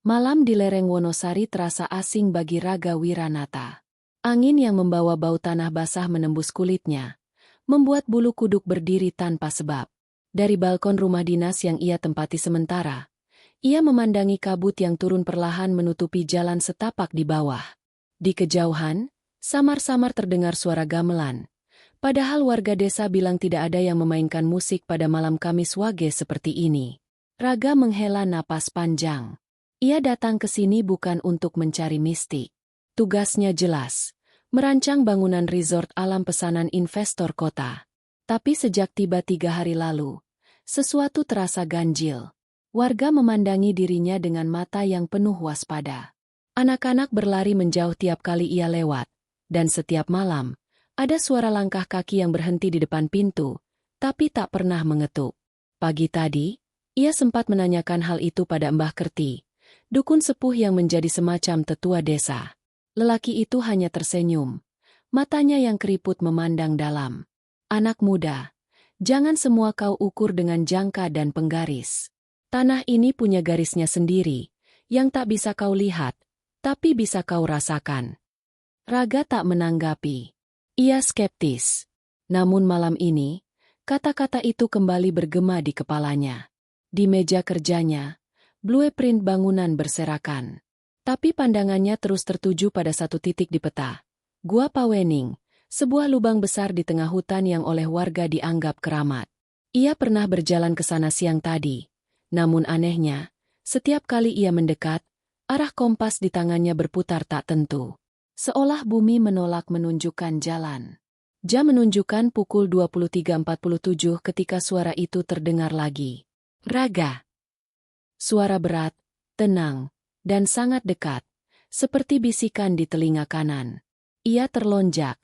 Malam di lereng Wonosari terasa asing bagi Raga Wiranata. Angin yang membawa bau tanah basah menembus kulitnya, membuat bulu kuduk berdiri tanpa sebab. Dari balkon rumah dinas yang ia tempati sementara, ia memandangi kabut yang turun perlahan menutupi jalan setapak di bawah. Di kejauhan, samar-samar terdengar suara gamelan. Padahal warga desa bilang tidak ada yang memainkan musik pada malam Kamis Wage seperti ini. Raga menghela napas panjang. Ia datang ke sini bukan untuk mencari mistik. Tugasnya jelas, merancang bangunan resort alam pesanan investor kota. Tapi sejak tiba 3 hari lalu, sesuatu terasa ganjil. Warga memandangi dirinya dengan mata yang penuh waspada. Anak-anak berlari menjauh tiap kali ia lewat, dan setiap malam, ada suara langkah kaki yang berhenti di depan pintu, tapi tak pernah mengetuk. Pagi tadi, ia sempat menanyakan hal itu pada Mbah Kerti, dukun sepuh yang menjadi semacam tetua desa. Lelaki itu hanya tersenyum, matanya yang keriput memandang dalam. Anak muda, jangan semua kau ukur dengan jangka dan penggaris. Tanah ini punya garisnya sendiri, yang tak bisa kau lihat, tapi bisa kau rasakan. Raga tak menanggapi. Ia skeptis. Namun malam ini, kata-kata itu kembali bergema di kepalanya. Di meja kerjanya, blueprint bangunan berserakan. Tapi pandangannya terus tertuju pada satu titik di peta. Gua Pawening, sebuah lubang besar di tengah hutan yang oleh warga dianggap keramat. Ia pernah berjalan ke sana siang tadi. Namun anehnya, setiap kali ia mendekat, arah kompas di tangannya berputar tak tentu. Seolah bumi menolak menunjukkan jalan. Jam menunjukkan pukul 23.47 ketika suara itu terdengar lagi. Raga. Suara berat, tenang, dan sangat dekat, seperti bisikan di telinga kanan. Ia terlonjak,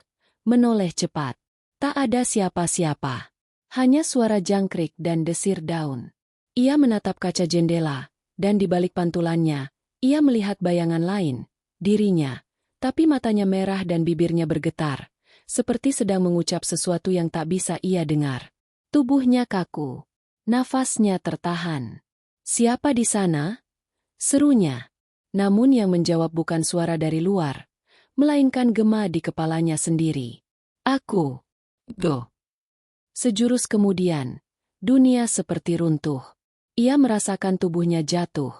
menoleh cepat. Tak ada siapa-siapa. Hanya suara jangkrik dan desir daun. Ia menatap kaca jendela, dan di balik pantulannya, ia melihat bayangan lain, dirinya. Tapi matanya merah dan bibirnya bergetar, seperti sedang mengucap sesuatu yang tak bisa ia dengar. Tubuhnya kaku, nafasnya tertahan. Siapa di sana? Serunya. Namun yang menjawab bukan suara dari luar, melainkan gema di kepalanya sendiri. Aku. Do. Sejurus kemudian, dunia seperti runtuh. Ia merasakan tubuhnya jatuh,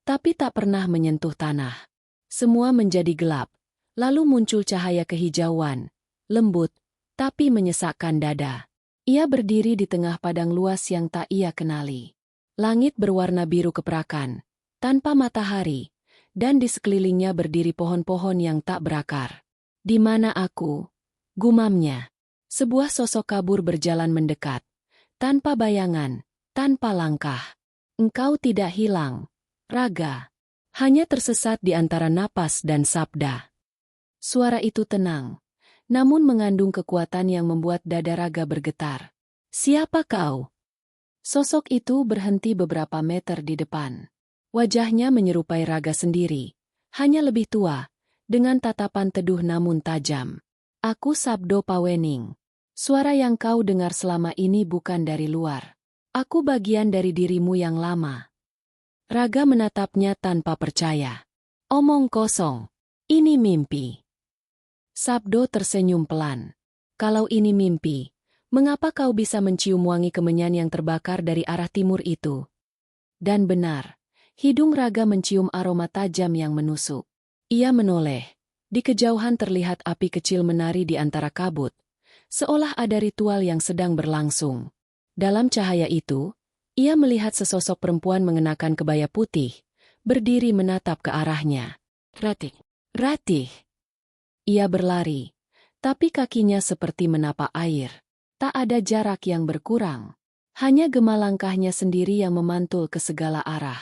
tapi tak pernah menyentuh tanah. Semua menjadi gelap, lalu muncul cahaya kehijauan, lembut, tapi menyesakkan dada. Ia berdiri di tengah padang luas yang tak ia kenali. Langit berwarna biru keperakan, tanpa matahari, dan di sekelilingnya berdiri pohon-pohon yang tak berakar. Di mana aku? Gumamnya. Sebuah sosok kabur berjalan mendekat, tanpa bayangan, tanpa langkah. Engkau tidak hilang, Raga. Hanya tersesat di antara napas dan sabda. Suara itu tenang, namun mengandung kekuatan yang membuat dada Raga bergetar. Siapa kau? Sosok itu berhenti beberapa meter di depan. Wajahnya menyerupai Raga sendiri, hanya lebih tua, dengan tatapan teduh namun tajam. Aku Sabdo Pawening. Suara yang kau dengar selama ini bukan dari luar. Aku bagian dari dirimu yang lama. Raga menatapnya tanpa percaya. Omong kosong. Ini mimpi. Sabdo tersenyum pelan. Kalau ini mimpi, mengapa kau bisa mencium wangi kemenyan yang terbakar dari arah timur itu? Dan benar, hidung Raga mencium aroma tajam yang menusuk. Ia menoleh. Di kejauhan terlihat api kecil menari di antara kabut, seolah ada ritual yang sedang berlangsung. Dalam cahaya itu, ia melihat sesosok perempuan mengenakan kebaya putih, berdiri menatap ke arahnya. Ratih. Ratih. Ia berlari, tapi kakinya seperti menapak air. Tak ada jarak yang berkurang. Hanya gema langkahnya sendiri yang memantul ke segala arah.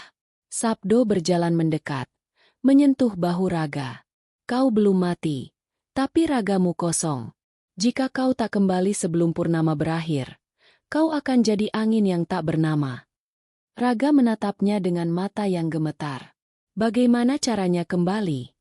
Sabdo berjalan mendekat, menyentuh bahu Raga. Kau belum mati, tapi ragamu kosong. Jika kau tak kembali sebelum purnama berakhir, kau akan jadi angin yang tak bernama. Raga menatapnya dengan mata yang gemetar. Bagaimana caranya kembali?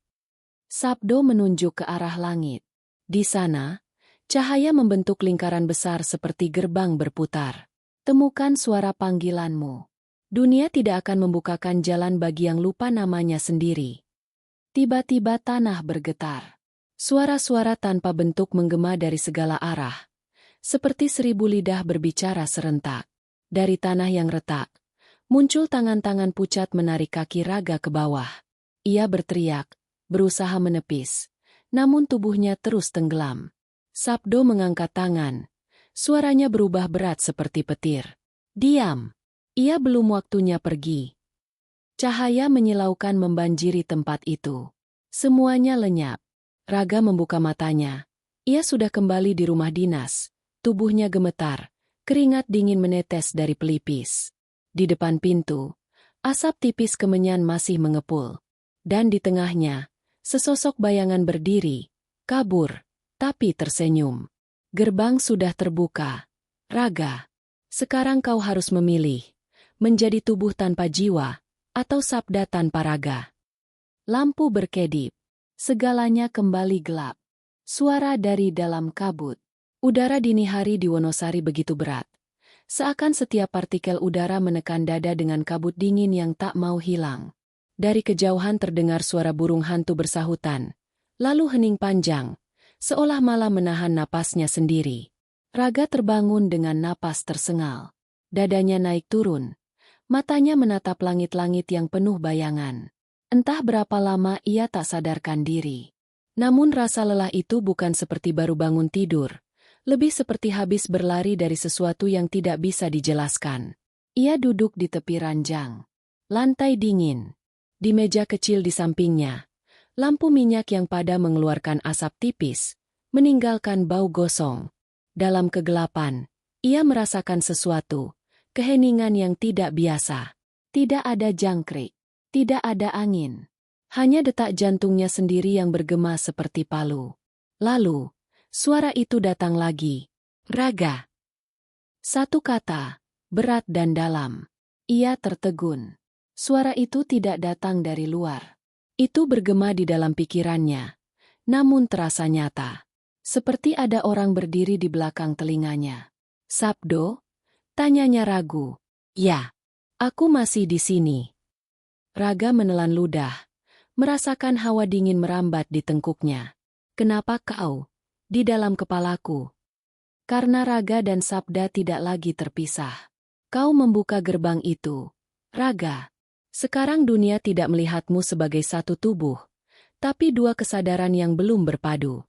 Sabdo menunjuk ke arah langit. Di sana, cahaya membentuk lingkaran besar seperti gerbang berputar. Temukan suara panggilanmu. Dunia tidak akan membukakan jalan bagi yang lupa namanya sendiri. Tiba-tiba tanah bergetar. Suara-suara tanpa bentuk menggema dari segala arah. Seperti 1000 lidah berbicara serentak. Dari tanah yang retak, muncul tangan-tangan pucat menarik kaki Raga ke bawah. Ia berteriak, berusaha menepis. Namun tubuhnya terus tenggelam. Sabdo mengangkat tangan. Suaranya berubah berat seperti petir. Diam. Ia belum waktunya pergi. Cahaya menyilaukan membanjiri tempat itu. Semuanya lenyap. Raga membuka matanya. Ia sudah kembali di rumah dinas. Tubuhnya gemetar. Keringat dingin menetes dari pelipis. Di depan pintu, asap tipis kemenyan masih mengepul. Dan di tengahnya, sesosok bayangan berdiri, kabur, tapi tersenyum. Gerbang sudah terbuka. Raga, sekarang kau harus memilih. Menjadi tubuh tanpa jiwa, atau sabda tanpa raga. Lampu berkedip. Segalanya kembali gelap. Suara dari dalam kabut. Udara dini hari di Wonosari begitu berat. Seakan setiap partikel udara menekan dada dengan kabut dingin yang tak mau hilang. Dari kejauhan terdengar suara burung hantu bersahutan. Lalu hening panjang, seolah malah menahan napasnya sendiri. Raga terbangun dengan napas tersengal. Dadanya naik turun. Matanya menatap langit-langit yang penuh bayangan. Entah berapa lama ia tak sadarkan diri. Namun rasa lelah itu bukan seperti baru bangun tidur. Lebih seperti habis berlari dari sesuatu yang tidak bisa dijelaskan. Ia duduk di tepi ranjang. Lantai dingin. Di meja kecil di sampingnya. Lampu minyak yang pada mengeluarkan asap tipis, meninggalkan bau gosong. Dalam kegelapan, ia merasakan sesuatu. Keheningan yang tidak biasa. Tidak ada jangkrik. Tidak ada angin. Hanya detak jantungnya sendiri yang bergema seperti palu. Lalu, suara itu datang lagi. Raga. Satu kata, berat dan dalam. Ia tertegun. Suara itu tidak datang dari luar. Itu bergema di dalam pikirannya. Namun terasa nyata. Seperti ada orang berdiri di belakang telinganya. Sabdo? Tanyanya ragu. Ya, aku masih di sini. Raga menelan ludah, merasakan hawa dingin merambat di tengkuknya. Kenapa kau? Di dalam kepalaku. Karena Raga dan Sabda tidak lagi terpisah. Kau membuka gerbang itu. Raga. Sekarang dunia tidak melihatmu sebagai satu tubuh, tapi dua kesadaran yang belum berpadu.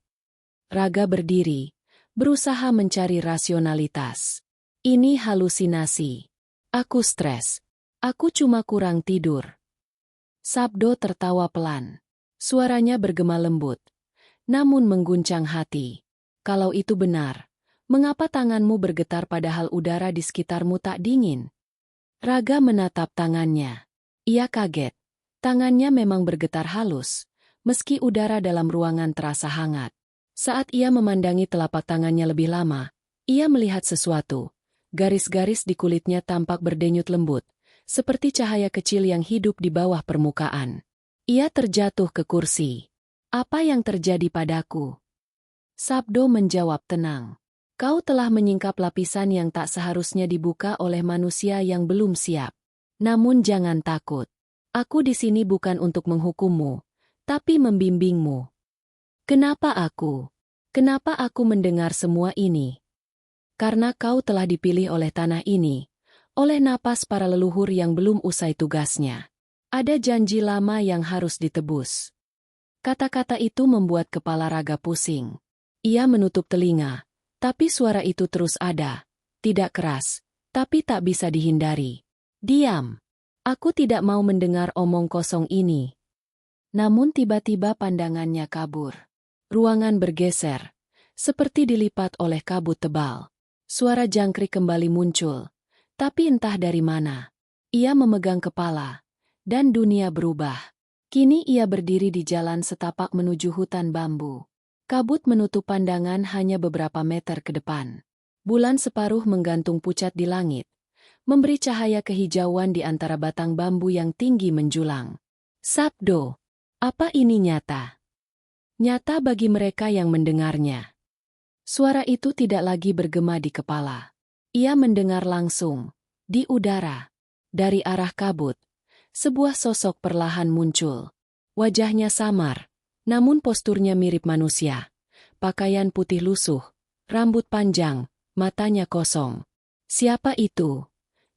Raga berdiri, berusaha mencari rasionalitas. Ini halusinasi. Aku stres. Aku cuma kurang tidur. Sabdo tertawa pelan. Suaranya bergema lembut, namun mengguncang hati. Kalau itu benar, mengapa tanganmu bergetar padahal udara di sekitarmu tak dingin? Raga menatap tangannya. Ia kaget. Tangannya memang bergetar halus, meski udara dalam ruangan terasa hangat. Saat ia memandangi telapak tangannya lebih lama, ia melihat sesuatu. Garis-garis di kulitnya tampak berdenyut lembut, seperti cahaya kecil yang hidup di bawah permukaan. Ia terjatuh ke kursi. Apa yang terjadi padaku? Sabdo menjawab tenang. Kau telah menyingkap lapisan yang tak seharusnya dibuka oleh manusia yang belum siap. Namun jangan takut. Aku di sini bukan untuk menghukummu, tapi membimbingmu. Kenapa aku? Kenapa aku mendengar semua ini? Karena kau telah dipilih oleh tanah ini, oleh napas para leluhur yang belum usai tugasnya. Ada janji lama yang harus ditebus. Kata-kata itu membuat kepala Raga pusing. Ia menutup telinga, tapi suara itu terus ada. Tidak keras, tapi tak bisa dihindari. Diam. Aku tidak mau mendengar omong kosong ini. Namun tiba-tiba pandangannya kabur. Ruangan bergeser, seperti dilipat oleh kabut tebal. Suara jangkrik kembali muncul, tapi entah dari mana. Ia memegang kepala, dan dunia berubah. Kini ia berdiri di jalan setapak menuju hutan bambu. Kabut menutup pandangan hanya beberapa meter ke depan. Bulan separuh menggantung pucat di langit, memberi cahaya kehijauan di antara batang bambu yang tinggi menjulang. Sabdo, apa ini nyata? Nyata bagi mereka yang mendengarnya. Suara itu tidak lagi bergema di kepala. Ia mendengar langsung, di udara. Dari arah kabut, sebuah sosok perlahan muncul. Wajahnya samar, namun posturnya mirip manusia. Pakaian putih lusuh, rambut panjang, matanya kosong. "Siapa itu?"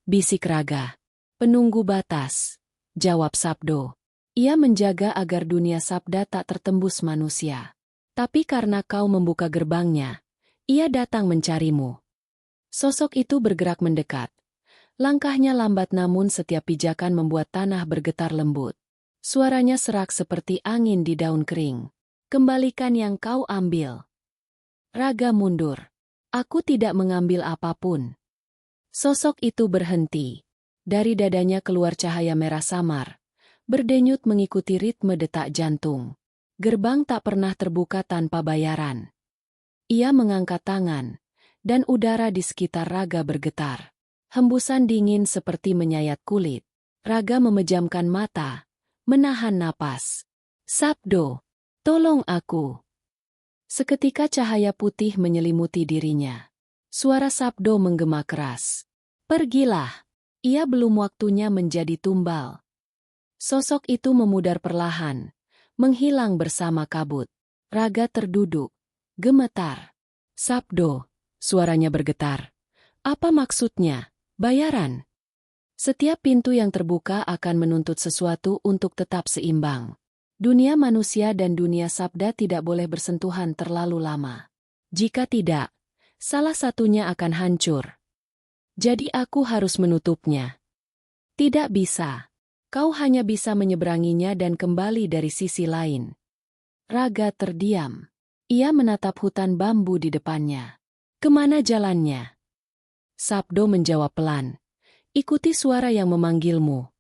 bisik Raga. "Penunggu batas," jawab Sabdo. Ia menjaga agar dunia sabda tak tertembus manusia. "Tapi karena kau membuka gerbangnya, ia datang mencarimu." Sosok itu bergerak mendekat. Langkahnya lambat namun setiap pijakan membuat tanah bergetar lembut. Suaranya serak seperti angin di daun kering. "Kembalikan yang kau ambil." Raga mundur. "Aku tidak mengambil apapun." Sosok itu berhenti. Dari dadanya keluar cahaya merah samar, berdenyut mengikuti ritme detak jantung. Gerbang tak pernah terbuka tanpa bayaran. Ia mengangkat tangan, dan udara di sekitar Raga bergetar. Hembusan dingin seperti menyayat kulit. Raga memejamkan mata, menahan napas. "Sabdo, tolong aku." Seketika cahaya putih menyelimuti dirinya. Suara Sabdo menggema keras. "Pergilah." Ia belum waktunya menjadi tumbal. Sosok itu memudar perlahan, menghilang bersama kabut. Raga terduduk, gemetar. "Sabdo," suaranya bergetar. "Apa maksudnya? Bayaran?" Setiap pintu yang terbuka akan menuntut sesuatu untuk tetap seimbang. Dunia manusia dan dunia sabda tidak boleh bersentuhan terlalu lama. Jika tidak, salah satunya akan hancur. Jadi aku harus menutupnya. "Tidak bisa. Kau hanya bisa menyeberanginya dan kembali dari sisi lain." Raga terdiam. Ia menatap hutan bambu di depannya. "Kemana jalannya?" Sabdo menjawab pelan. "Ikuti suara yang memanggilmu."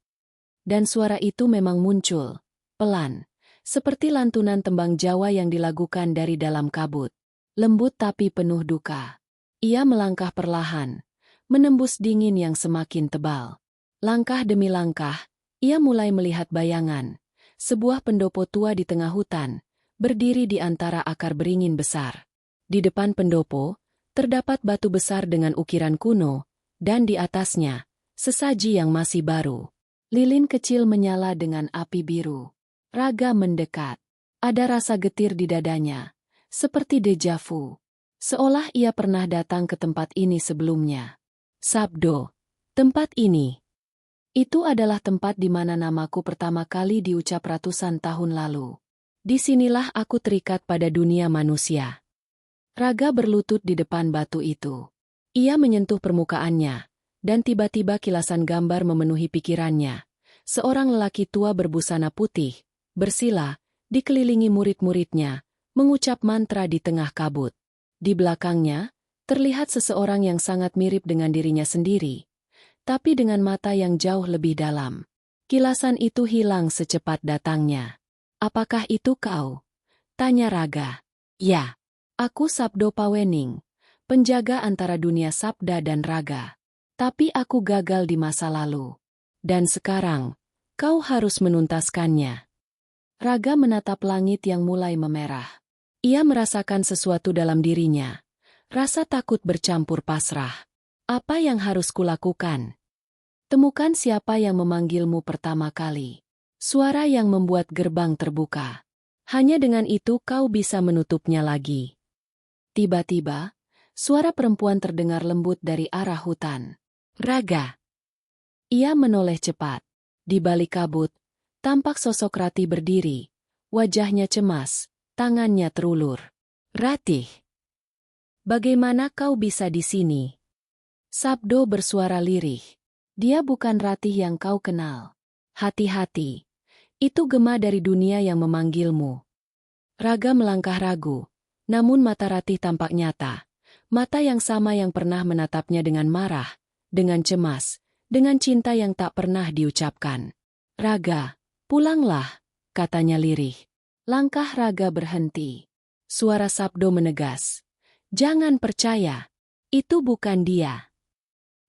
Dan suara itu memang muncul, pelan, seperti lantunan tembang Jawa yang dilagukan dari dalam kabut. Lembut tapi penuh duka. Ia melangkah perlahan, menembus dingin yang semakin tebal. Langkah demi langkah, ia mulai melihat bayangan. Sebuah pendopo tua di tengah hutan, berdiri di antara akar beringin besar. Di depan pendopo, terdapat batu besar dengan ukiran kuno, dan di atasnya, sesaji yang masih baru. Lilin kecil menyala dengan api biru. Raga mendekat. Ada rasa getir di dadanya, seperti deja vu. Seolah ia pernah datang ke tempat ini sebelumnya. "Sabdo, tempat ini. Itu adalah tempat di mana namaku pertama kali diucap ratusan tahun lalu. Disinilah aku terikat pada dunia manusia." Raga berlutut di depan batu itu. Ia menyentuh permukaannya, dan tiba-tiba kilasan gambar memenuhi pikirannya. Seorang lelaki tua berbusana putih, bersila, dikelilingi murid-muridnya, mengucap mantra di tengah kabut. Di belakangnya, terlihat seseorang yang sangat mirip dengan dirinya sendiri, tapi dengan mata yang jauh lebih dalam. Kilasan itu hilang secepat datangnya. "Apakah itu kau?" tanya Raga. "Ya, aku Sabdo Pawening, penjaga antara dunia sabda dan raga. Tapi aku gagal di masa lalu. Dan sekarang, kau harus menuntaskannya." Raga menatap langit yang mulai memerah. Ia merasakan sesuatu dalam dirinya. Rasa takut bercampur pasrah. "Apa yang harus kulakukan?" "Temukan siapa yang memanggilmu pertama kali." Suara yang membuat gerbang terbuka. "Hanya dengan itu kau bisa menutupnya lagi." Tiba-tiba, suara perempuan terdengar lembut dari arah hutan. "Raga." Ia menoleh cepat. Di balik kabut, tampak sosok Ratih berdiri. Wajahnya cemas, tangannya terulur. "Ratih, bagaimana kau bisa di sini?" Sabdo bersuara lirih. "Dia bukan Ratih yang kau kenal. Hati-hati. Itu gema dari dunia yang memanggilmu." Raga melangkah ragu, namun mata Ratih tampak nyata. Mata yang sama yang pernah menatapnya dengan marah, dengan cemas, dengan cinta yang tak pernah diucapkan. "Raga, pulanglah," katanya lirih. Langkah Raga berhenti. Suara Sabdo menegas. "Jangan percaya. Itu bukan dia."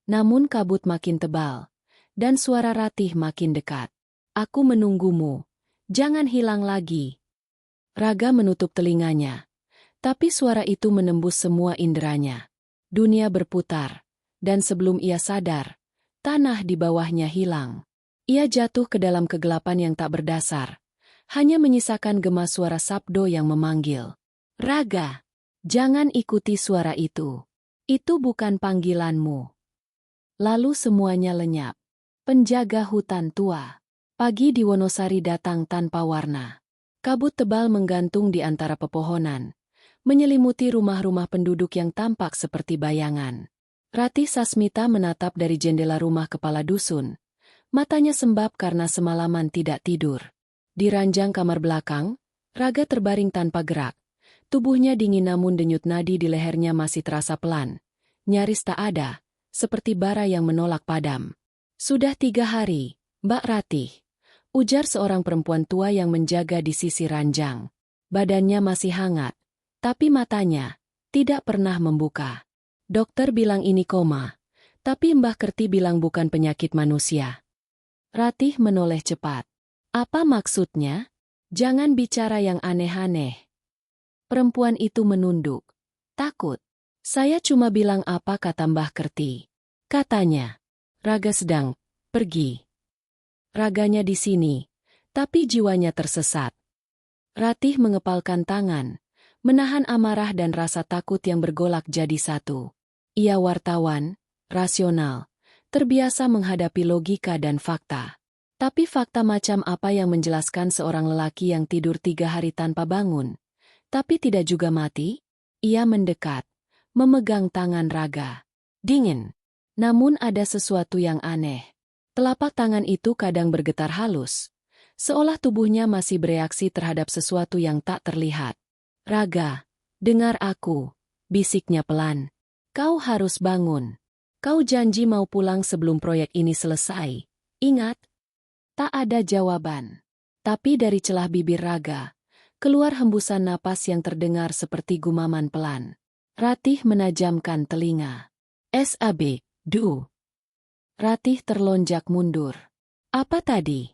Namun kabut makin tebal, dan suara Ratih makin dekat. "Aku menunggumu. Jangan hilang lagi." Raga menutup telinganya. Tapi suara itu menembus semua inderanya. Dunia berputar, dan sebelum ia sadar, Tanah di bawahnya hilang. Ia jatuh ke dalam kegelapan yang tak berdasar. Hanya menyisakan gema suara Sabdo yang memanggil. Raga, jangan ikuti suara itu. Itu bukan panggilanmu. Lalu semuanya lenyap. Penjaga hutan tua. Pagi di Wonosari datang tanpa warna. Kabut tebal menggantung di antara pepohonan, menyelimuti rumah-rumah penduduk yang tampak seperti bayangan. Ratih Sasmita menatap dari jendela rumah kepala dusun. Matanya sembab karena semalaman tidak tidur. Di ranjang kamar belakang, Raga terbaring tanpa gerak. Tubuhnya dingin namun denyut nadi di lehernya masih terasa pelan. Nyaris tak ada, seperti bara yang menolak padam. Sudah 3 hari, Mbak Ratih, ujar seorang perempuan tua yang menjaga di sisi ranjang. Badannya masih hangat, tapi matanya tidak pernah membuka. Dokter bilang ini koma, tapi Mbah Kerti bilang bukan penyakit manusia. Ratih menoleh cepat. Apa maksudnya? Jangan bicara yang aneh-aneh. Perempuan itu menunduk. Takut. Saya cuma bilang apa kata Mbah Kerti. Katanya, Raga sedang pergi. Raganya di sini, tapi jiwanya tersesat. Ratih mengepalkan tangan, menahan amarah dan rasa takut yang bergolak jadi satu. Ia wartawan, rasional, terbiasa menghadapi logika dan fakta. Tapi fakta macam apa yang menjelaskan seorang lelaki yang tidur 3 hari tanpa bangun, tapi tidak juga mati? Ia mendekat, memegang tangan Raga. Dingin. Namun ada sesuatu yang aneh. Telapak tangan itu kadang bergetar halus, seolah tubuhnya masih bereaksi terhadap sesuatu yang tak terlihat. Raga, dengar aku, bisiknya pelan. Kau harus bangun. Kau janji mau pulang sebelum proyek ini selesai. Ingat? Tak ada jawaban. Tapi dari celah bibir Raga, keluar hembusan napas yang terdengar seperti gumaman pelan. Ratih menajamkan telinga. SAB, du. Ratih terlonjak mundur. Apa tadi?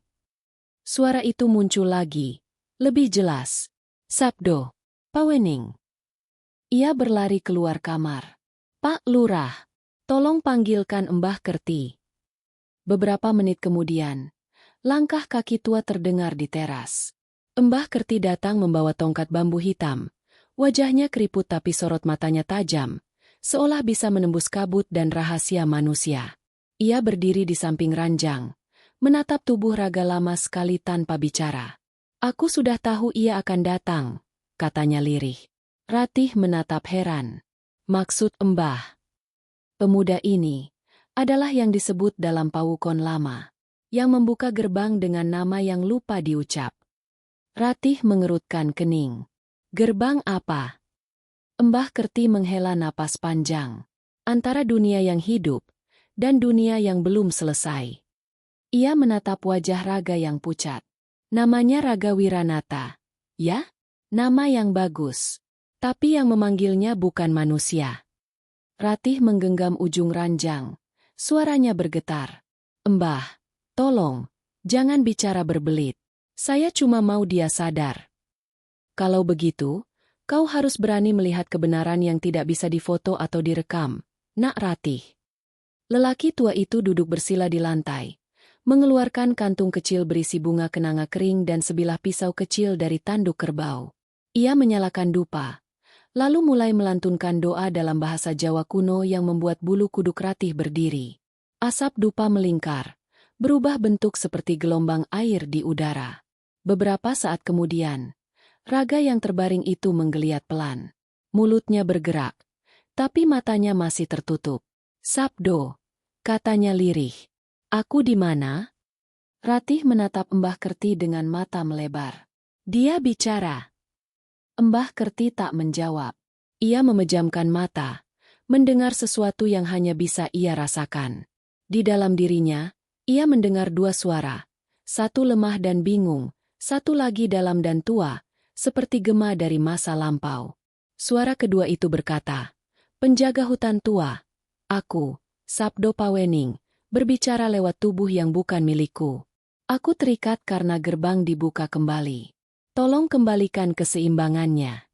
Suara itu muncul lagi, lebih jelas. Sabdo, Pawening. Ia berlari keluar kamar. Pak Lurah, tolong panggilkan Mbah Kerti. Beberapa menit kemudian, langkah kaki tua terdengar di teras. Mbah Kerti datang membawa tongkat bambu hitam. Wajahnya keriput tapi sorot matanya tajam, seolah bisa menembus kabut dan rahasia manusia. Ia berdiri di samping ranjang, menatap tubuh Raga lama sekali tanpa bicara. Aku sudah tahu ia akan datang, katanya lirih. Ratih menatap heran. Maksud Mbah? Pemuda ini adalah yang disebut dalam pawukon lama, yang membuka gerbang dengan nama yang lupa diucap. Ratih mengerutkan kening. Gerbang apa? Mbah Kerti menghela napas panjang. Antara dunia yang hidup dan dunia yang belum selesai. Ia menatap wajah Raga yang pucat. Namanya Raga Wiranata. Ya? Nama yang bagus. Tapi yang memanggilnya bukan manusia. Ratih menggenggam ujung ranjang. Suaranya bergetar. Mbah, tolong, jangan bicara berbelit. Saya cuma mau dia sadar. Kalau begitu, kau harus berani melihat kebenaran yang tidak bisa difoto atau direkam, Nak Ratih. Lelaki tua itu duduk bersila di lantai, mengeluarkan kantung kecil berisi bunga kenanga kering dan sebilah pisau kecil dari tanduk kerbau. Ia menyalakan dupa, lalu mulai melantunkan doa dalam bahasa Jawa kuno yang membuat bulu kuduk Ratih berdiri. Asap dupa melingkar, berubah bentuk seperti gelombang air di udara. Beberapa saat kemudian, Raga yang terbaring itu menggeliat pelan. Mulutnya bergerak, tapi matanya masih tertutup. Sabdo, katanya lirih. Aku di mana? Ratih menatap Mbah Kerti dengan mata melebar. Dia bicara. Mbah Kerti tak menjawab. Ia memejamkan mata, mendengar sesuatu yang hanya bisa ia rasakan. Di dalam dirinya, ia mendengar 2 suara. Satu lemah dan bingung, satu lagi dalam dan tua, seperti gema dari masa lampau. Suara kedua itu berkata, penjaga hutan tua, aku, Sabdo Pawening, berbicara lewat tubuh yang bukan milikku. Aku terikat karena gerbang dibuka kembali. Tolong kembalikan keseimbangannya.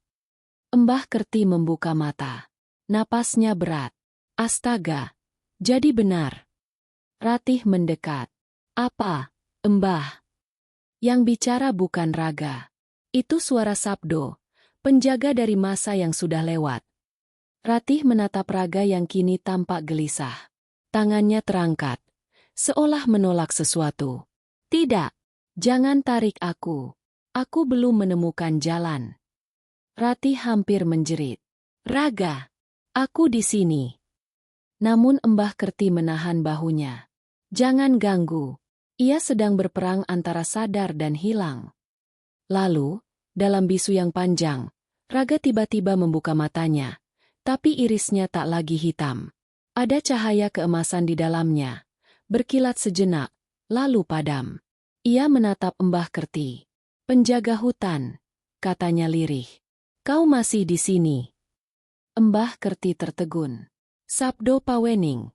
Mbah Kerti membuka mata. Napasnya berat. Astaga, jadi benar. Ratih mendekat. Apa, Embah? Yang bicara bukan Raga. Itu suara Sabdo, penjaga dari masa yang sudah lewat. Ratih menatap Raga yang kini tampak gelisah. Tangannya terangkat, seolah menolak sesuatu. Tidak, jangan tarik aku. Aku belum menemukan jalan. Ratih hampir menjerit. Raga, aku di sini. Namun Embah Kerti menahan bahunya. Jangan ganggu. Ia sedang berperang antara sadar dan hilang. Lalu, dalam bisu yang panjang, Raga tiba-tiba membuka matanya, tapi irisnya tak lagi hitam. Ada cahaya keemasan di dalamnya, berkilat sejenak, lalu padam. Ia menatap Embah Kerti. Penjaga hutan, katanya lirih. Kau masih di sini. Embah Kerti tertegun. Sabdo Pawening.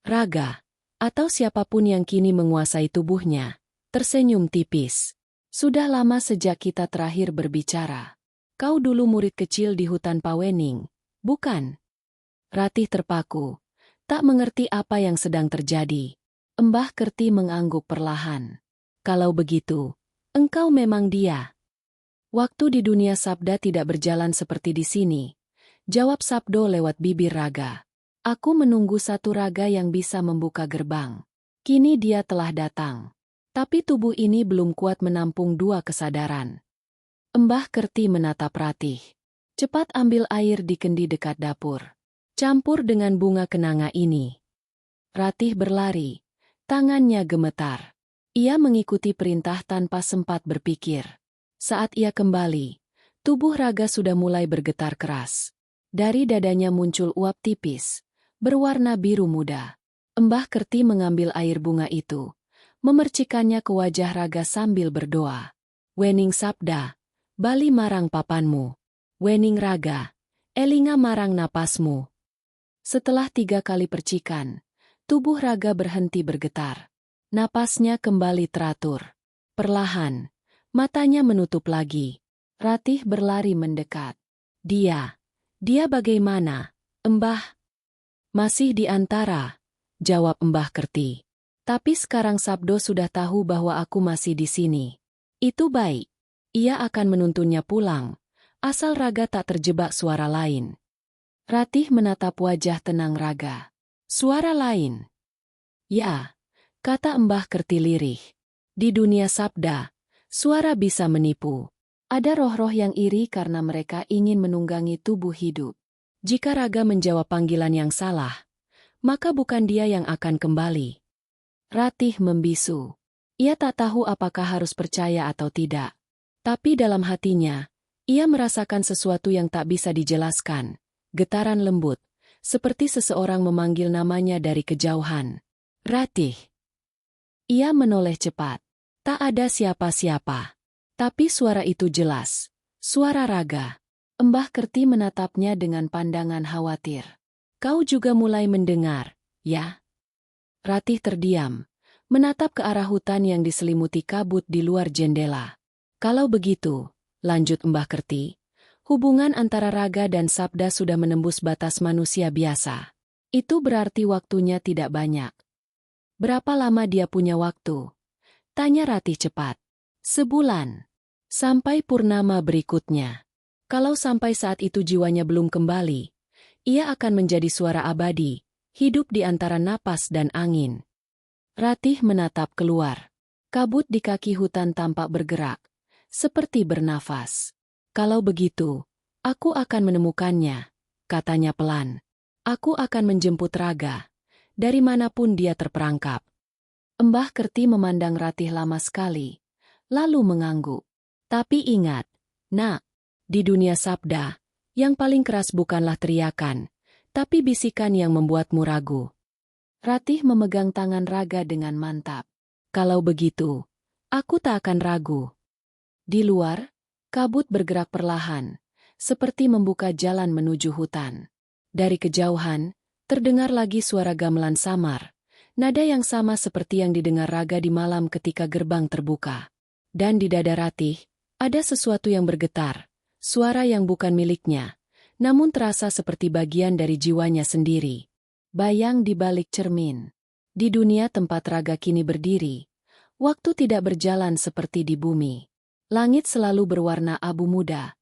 Raga, atau siapapun yang kini menguasai tubuhnya, tersenyum tipis. Sudah lama sejak kita terakhir berbicara. Kau dulu murid kecil di hutan Pawening, bukan? Ratih terpaku, tak mengerti apa yang sedang terjadi. Embah Kerti mengangguk perlahan. Kalau begitu, engkau memang dia. Waktu di dunia sabda tidak berjalan seperti di sini. Jawab Sabdo lewat bibir Raga. Aku menunggu satu raga yang bisa membuka gerbang. Kini dia telah datang. Tapi tubuh ini belum kuat menampung dua kesadaran. Embah Kerti menatap Ratih. Cepat ambil air di kendi dekat dapur. Campur dengan bunga kenanga ini. Ratih berlari. Tangannya gemetar. Ia mengikuti perintah tanpa sempat berpikir. Saat ia kembali, tubuh Raga sudah mulai bergetar keras. Dari dadanya muncul uap tipis, berwarna biru muda. Embah Kerti mengambil air bunga itu, memercikannya ke wajah Raga sambil berdoa. Wening Sabda, bali marang papanmu. Wening Raga, elinga marang napasmu. Setelah 3 kali percikan, tubuh Raga berhenti bergetar. Napasnya kembali teratur. Perlahan, matanya menutup lagi. Ratih berlari mendekat. Dia bagaimana, Embah? Masih di antara, jawab Embah Kerti. Tapi sekarang Sabdo sudah tahu bahwa aku masih di sini. Itu baik. Ia akan menuntunnya pulang, asal Raga tak terjebak suara lain. Ratih menatap wajah tenang Raga. Suara lain? Ya, kata Embah Kerti lirih. Di dunia sabda, suara bisa menipu. Ada roh-roh yang iri karena mereka ingin menunggangi tubuh hidup. Jika Raga menjawab panggilan yang salah, maka bukan dia yang akan kembali. Ratih membisu. Ia tak tahu apakah harus percaya atau tidak. Tapi dalam hatinya, ia merasakan sesuatu yang tak bisa dijelaskan. Getaran lembut, seperti seseorang memanggil namanya dari kejauhan. Ratih. Ia menoleh cepat. Tak ada siapa-siapa. Tapi suara itu jelas. Suara Raga. Embah Kerti menatapnya dengan pandangan khawatir. Kau juga mulai mendengar, ya? Ratih terdiam, menatap ke arah hutan yang diselimuti kabut di luar jendela. Kalau begitu, lanjut Embah Kerti, hubungan antara Raga dan Sabda sudah menembus batas manusia biasa. Itu berarti waktunya tidak banyak. Berapa lama dia punya waktu? Tanya Ratih cepat. Sebulan. Sampai purnama berikutnya. Kalau sampai saat itu jiwanya belum kembali, ia akan menjadi suara abadi, hidup di antara napas dan angin. Ratih menatap keluar. Kabut di kaki hutan tampak bergerak, seperti bernafas. Kalau begitu, aku akan menemukannya, katanya pelan. Aku akan menjemput Raga, dari manapun dia terperangkap. Embah Kerti memandang Ratih lama sekali, lalu mengangguk. Tapi ingat, nak, di dunia sabda, yang paling keras bukanlah teriakan, tapi bisikan yang membuatmu ragu. Ratih memegang tangan Raga dengan mantap. Kalau begitu, aku tak akan ragu. Di luar, kabut bergerak perlahan, seperti membuka jalan menuju hutan. Dari kejauhan, terdengar lagi suara gamelan samar, nada yang sama seperti yang didengar Raga di malam ketika gerbang terbuka. Dan di dada Ratih, ada sesuatu yang bergetar, suara yang bukan miliknya, namun terasa seperti bagian dari jiwanya sendiri. Bayang di balik cermin. Di dunia tempat Raga kini berdiri, waktu tidak berjalan seperti di bumi. Langit selalu berwarna abu muda,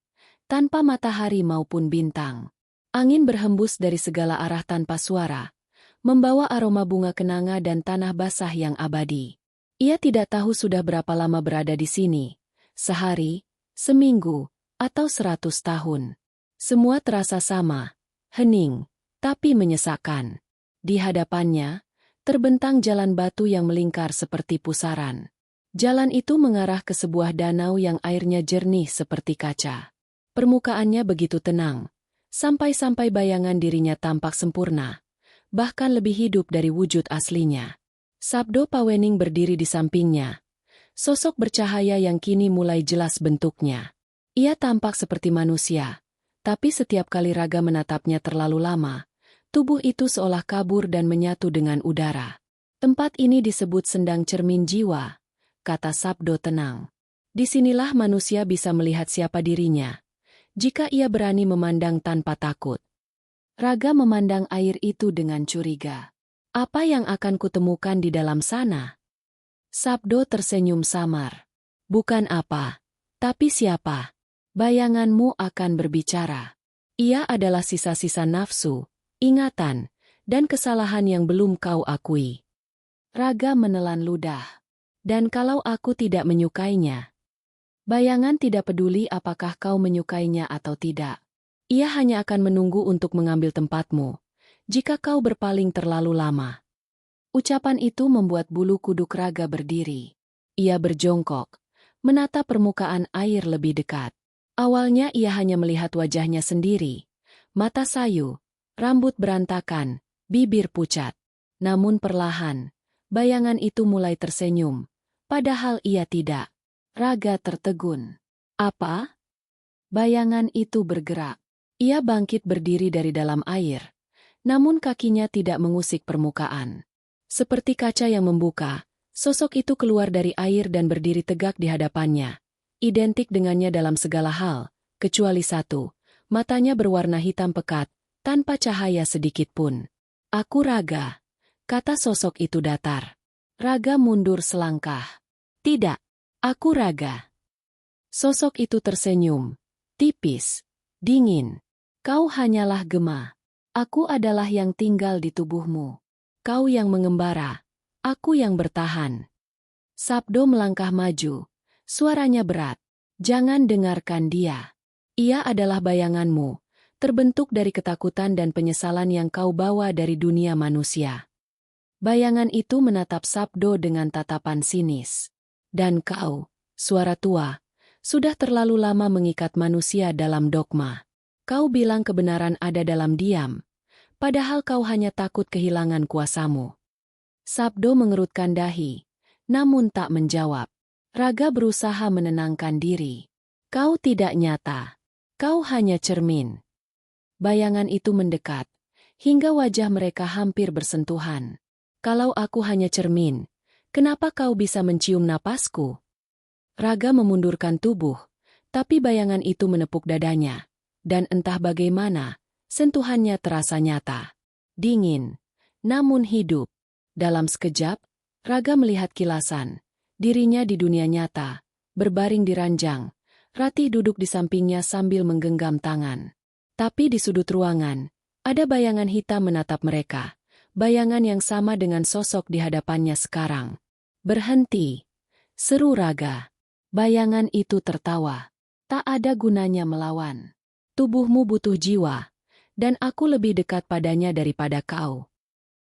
tanpa matahari maupun bintang. Angin berhembus dari segala arah tanpa suara, membawa aroma bunga kenanga dan tanah basah yang abadi. Ia tidak tahu sudah berapa lama berada di sini, sehari, seminggu, atau 100 tahun. Semua terasa sama, hening, tapi menyesakkan. Di hadapannya, terbentang jalan batu yang melingkar seperti pusaran. Jalan itu mengarah ke sebuah danau yang airnya jernih seperti kaca. Permukaannya begitu tenang, sampai-sampai bayangan dirinya tampak sempurna, bahkan lebih hidup dari wujud aslinya. Sabdo Pawening berdiri di sampingnya, sosok bercahaya yang kini mulai jelas bentuknya. Ia tampak seperti manusia, tapi setiap kali Raga menatapnya terlalu lama, tubuh itu seolah kabur dan menyatu dengan udara. Tempat ini disebut sendang cermin jiwa, kata Sabdo tenang. Disinilah manusia bisa melihat siapa dirinya, jika ia berani memandang tanpa takut. Raga memandang air itu dengan curiga. Apa yang akan kutemukan di dalam sana? Sabdo tersenyum samar. Bukan apa, tapi siapa. Bayanganmu akan berbicara. Ia adalah sisa-sisa nafsu, ingatan, dan kesalahan yang belum kau akui. Raga menelan ludah. Dan kalau aku tidak menyukainya? Bayangan tidak peduli apakah kau menyukainya atau tidak. Ia hanya akan menunggu untuk mengambil tempatmu, jika kau berpaling terlalu lama. Ucapan itu membuat bulu kuduk Raga berdiri. Ia berjongkok, menatap permukaan air lebih dekat. Awalnya ia hanya melihat wajahnya sendiri, mata sayu, rambut berantakan, bibir pucat. Namun perlahan, bayangan itu mulai tersenyum, padahal ia tidak. Raga tertegun. Apa? Bayangan itu bergerak. Ia bangkit berdiri dari dalam air, namun kakinya tidak mengusik permukaan. Seperti kaca yang membuka, sosok itu keluar dari air dan berdiri tegak di hadapannya. Identik dengannya dalam segala hal, kecuali satu, matanya berwarna hitam pekat, tanpa cahaya sedikit pun. Aku Raga, kata sosok itu datar. Raga mundur selangkah. Tidak, aku Raga. Sosok itu tersenyum, tipis, dingin. Kau hanyalah gema. Aku adalah yang tinggal di tubuhmu. Kau yang mengembara, aku yang bertahan. Sabdo melangkah maju, suaranya berat. Jangan dengarkan dia. Ia adalah bayanganmu, terbentuk dari ketakutan dan penyesalan yang kau bawa dari dunia manusia. Bayangan itu menatap Sabdo dengan tatapan sinis. Dan kau, suara tua, sudah terlalu lama mengikat manusia dalam dogma. Kau bilang kebenaran ada dalam diam, padahal kau hanya takut kehilangan kuasamu. Sabdo mengerutkan dahi, namun tak menjawab. Raga berusaha menenangkan diri. Kau tidak nyata. Kau hanya cermin. Bayangan itu mendekat, hingga wajah mereka hampir bersentuhan. Kalau aku hanya cermin, kenapa kau bisa mencium napasku? Raga memundurkan tubuh, tapi bayangan itu menepuk dadanya. Dan entah bagaimana, sentuhannya terasa nyata. Dingin, namun hidup. Dalam sekejap, Raga melihat kilasan. Dirinya di dunia nyata, berbaring di ranjang. Ratih duduk di sampingnya sambil menggenggam tangan. Tapi di sudut ruangan, ada bayangan hitam menatap mereka. Bayangan yang sama dengan sosok di hadapannya sekarang. Berhenti, seru Raga. Bayangan itu tertawa. Tak ada gunanya melawan. Tubuhmu butuh jiwa, dan aku lebih dekat padanya daripada kau.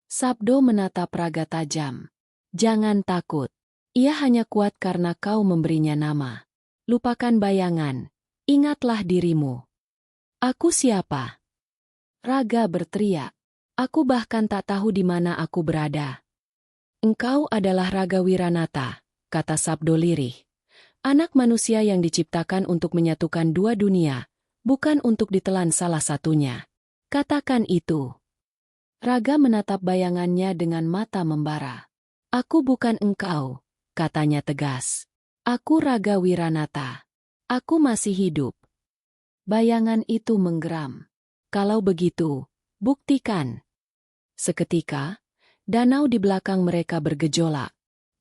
Sabdo menatap Raga tajam. Jangan takut. Ia hanya kuat karena kau memberinya nama. Lupakan bayangan. Ingatlah dirimu. Aku siapa? Raga berteriak. Aku bahkan tak tahu di mana aku berada. Engkau adalah Raga Wiranata, kata Sabdo lirih. Anak manusia yang diciptakan untuk menyatukan dua dunia, bukan untuk ditelan salah satunya. Katakan itu. Raga menatap bayangannya dengan mata membara. Aku bukan engkau, katanya tegas. Aku Raga Wiranata. Aku masih hidup. Bayangan itu menggeram. Kalau begitu, buktikan. Seketika, Danau di belakang mereka bergejolak.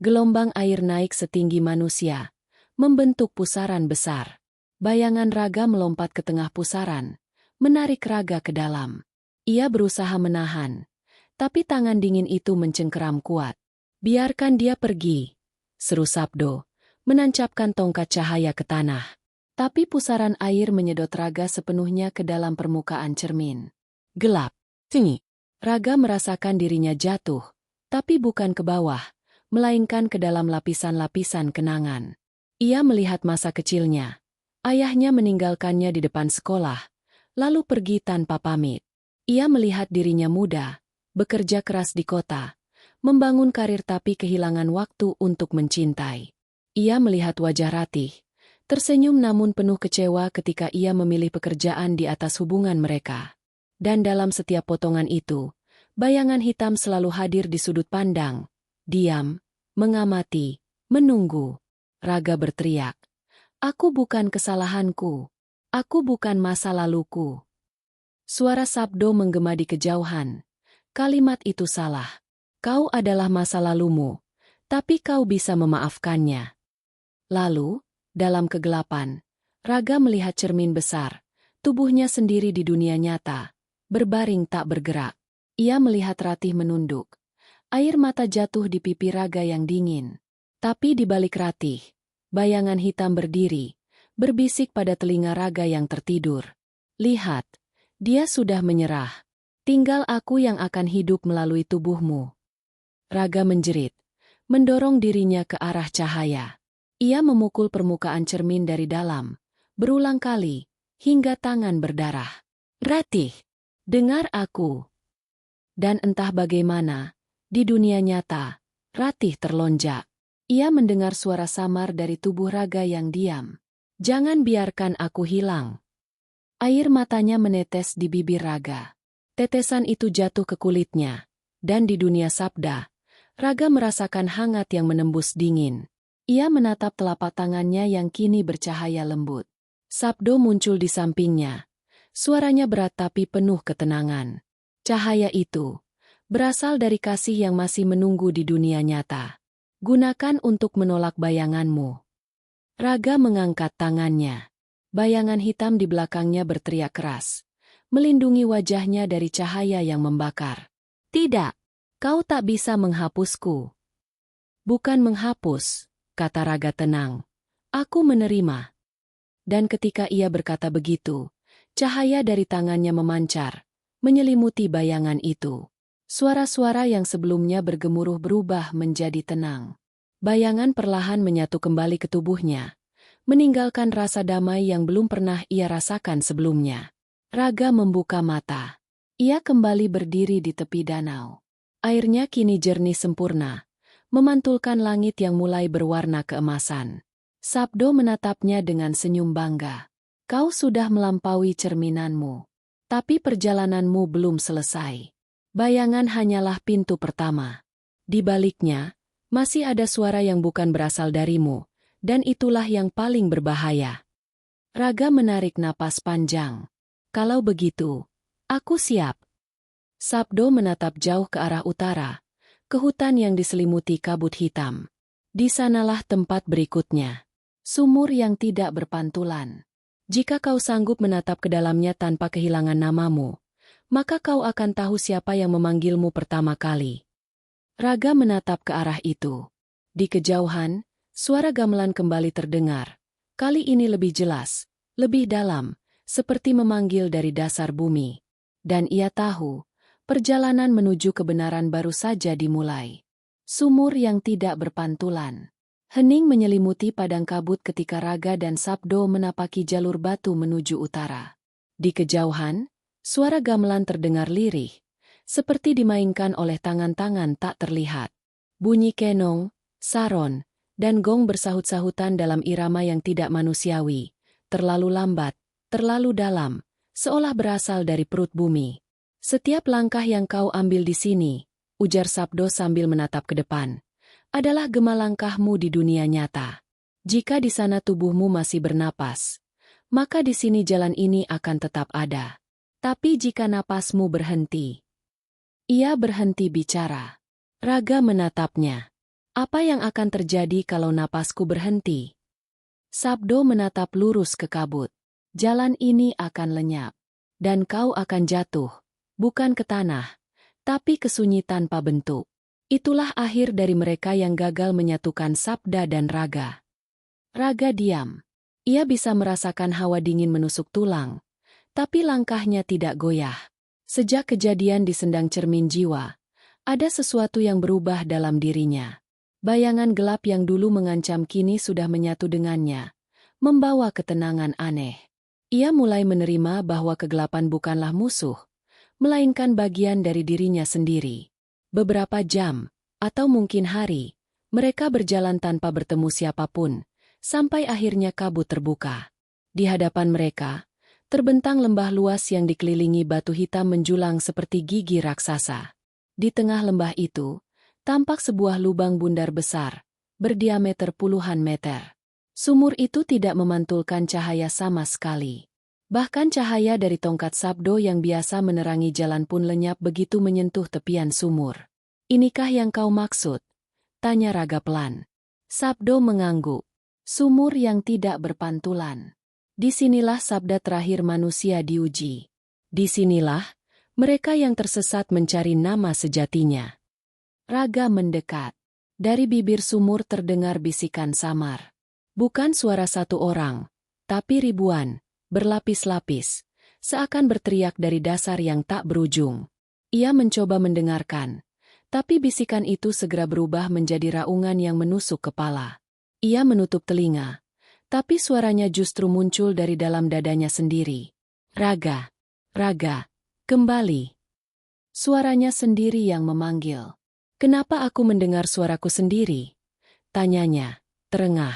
Gelombang air naik setinggi manusia, membentuk pusaran besar. Bayangan Raga melompat ke tengah pusaran, menarik Raga ke dalam. Ia berusaha menahan, tapi tangan dingin itu mencengkeram kuat. "Biarkan dia pergi," seru Sabdo, menancapkan tongkat cahaya ke tanah. Tapi pusaran air menyedot Raga sepenuhnya ke dalam permukaan cermin. Gelap, tinggi. Raga merasakan dirinya jatuh, tapi bukan ke bawah, melainkan ke dalam lapisan-lapisan kenangan. Ia melihat masa kecilnya. Ayahnya meninggalkannya di depan sekolah, lalu pergi tanpa pamit. Ia melihat dirinya muda, bekerja keras di kota, membangun karir tapi kehilangan waktu untuk mencintai. Ia melihat wajah Ratih, tersenyum namun penuh kecewa ketika ia memilih pekerjaan di atas hubungan mereka. Dan dalam setiap potongan itu, bayangan hitam selalu hadir di sudut pandang. Diam, mengamati, menunggu. Raga berteriak, "Aku bukan kesalahanku. Aku bukan masa laluku." Suara Sabdo menggema di kejauhan. "Kalimat itu salah. Kau adalah masa lalumu, tapi kau bisa memaafkannya." Lalu, dalam kegelapan, Raga melihat cermin besar, tubuhnya sendiri di dunia nyata, berbaring tak bergerak. Ia melihat Ratih menunduk. Air mata jatuh di pipi Raga yang dingin. Tapi di balik Ratih, bayangan hitam berdiri, berbisik pada telinga Raga yang tertidur. "Lihat, dia sudah menyerah. Tinggal aku yang akan hidup melalui tubuhmu." Raga menjerit, mendorong dirinya ke arah cahaya. Ia memukul permukaan cermin dari dalam, berulang kali, hingga tangan berdarah. "Ratih, dengar aku." Dan entah bagaimana, di dunia nyata, Ratih terlonjak. Ia mendengar suara samar dari tubuh Raga yang diam. "Jangan biarkan aku hilang." Air matanya menetes di bibir Raga. Tetesan itu jatuh ke kulitnya. Dan di dunia sabda, Raga merasakan hangat yang menembus dingin. Ia menatap telapak tangannya yang kini bercahaya lembut. Sabdo muncul di sampingnya. Suaranya berat tapi penuh ketenangan. Cahaya itu berasal dari kasih yang masih menunggu di dunia nyata. Gunakan untuk menolak bayanganmu. Raga mengangkat tangannya. Bayangan hitam di belakangnya berteriak keras, melindungi wajahnya dari cahaya yang membakar. "Tidak, kau tak bisa menghapusku." "Bukan menghapus," kata Raga tenang. "Aku menerima." Dan ketika ia berkata begitu, cahaya dari tangannya memancar, menyelimuti bayangan itu. Suara-suara yang sebelumnya bergemuruh berubah menjadi tenang. Bayangan perlahan menyatu kembali ke tubuhnya, meninggalkan rasa damai yang belum pernah ia rasakan sebelumnya. Raga membuka mata. Ia kembali berdiri di tepi danau. Airnya kini jernih sempurna, memantulkan langit yang mulai berwarna keemasan. Sabdo menatapnya dengan senyum bangga. "Kau sudah melampaui cerminanmu. Tapi perjalananmu belum selesai. Bayangan hanyalah pintu pertama. Di baliknya, masih ada suara yang bukan berasal darimu, dan itulah yang paling berbahaya." Raga menarik napas panjang. "Kalau begitu, aku siap." Sabdo menatap jauh ke arah utara, ke hutan yang diselimuti kabut hitam. Di sanalah tempat berikutnya. Sumur yang tidak berpantulan. Jika kau sanggup menatap ke dalamnya tanpa kehilangan namamu, maka kau akan tahu siapa yang memanggilmu pertama kali. Raga menatap ke arah itu. Di kejauhan, suara gamelan kembali terdengar. Kali ini lebih jelas, lebih dalam, seperti memanggil dari dasar bumi. Dan ia tahu, perjalanan menuju kebenaran baru saja dimulai. Sumur yang tidak berpantulan. Hening menyelimuti padang kabut ketika Raga dan Sabdo menapaki jalur batu menuju utara. Di kejauhan, suara gamelan terdengar lirih, seperti dimainkan oleh tangan-tangan tak terlihat. Bunyi kenong, saron, dan gong bersahut-sahutan dalam irama yang tidak manusiawi, terlalu lambat, terlalu dalam, seolah berasal dari perut bumi. "Setiap langkah yang kau ambil di sini," ujar Sabdo sambil menatap ke depan, "adalah gema langkahmu di dunia nyata. Jika di sana tubuhmu masih bernapas, maka di sini jalan ini akan tetap ada. Tapi jika napasmu berhenti..." Ia berhenti bicara. Raga menatapnya. Apa yang akan terjadi kalau napasku berhenti? Sabdo menatap lurus ke kabut. Jalan ini akan lenyap. Dan kau akan jatuh. Bukan ke tanah, tapi ke sunyi tanpa bentuk. Itulah akhir dari mereka yang gagal menyatukan sabda dan raga. Raga diam. Ia bisa merasakan hawa dingin menusuk tulang, tapi langkahnya tidak goyah. Sejak kejadian di sendang cermin jiwa, ada sesuatu yang berubah dalam dirinya. Bayangan gelap yang dulu mengancam kini sudah menyatu dengannya, membawa ketenangan aneh. Ia mulai menerima bahwa kegelapan bukanlah musuh, melainkan bagian dari dirinya sendiri. Beberapa jam, atau mungkin hari, mereka berjalan tanpa bertemu siapapun, sampai akhirnya kabut terbuka. Di hadapan mereka, terbentang lembah luas yang dikelilingi batu hitam menjulang seperti gigi raksasa. Di tengah lembah itu, tampak sebuah lubang bundar besar, berdiameter puluhan meter. Sumur itu tidak memantulkan cahaya sama sekali. Bahkan cahaya dari tongkat Sabdo yang biasa menerangi jalan pun lenyap begitu menyentuh tepian sumur. "Inikah yang kau maksud?" tanya Raga pelan. Sabdo mengangguk. Sumur yang tidak berpantulan. Disinilah sabda terakhir manusia diuji. Disinilah mereka yang tersesat mencari nama sejatinya. Raga mendekat. Dari bibir sumur terdengar bisikan samar. Bukan suara satu orang, tapi ribuan, berlapis-lapis, seakan berteriak dari dasar yang tak berujung. Ia mencoba mendengarkan, tapi bisikan itu segera berubah menjadi raungan yang menusuk kepala. Ia menutup telinga, tapi suaranya justru muncul dari dalam dadanya sendiri. "Raga, Raga, kembali." Suaranya sendiri yang memanggil. "Kenapa aku mendengar suaraku sendiri?" tanyanya, terengah.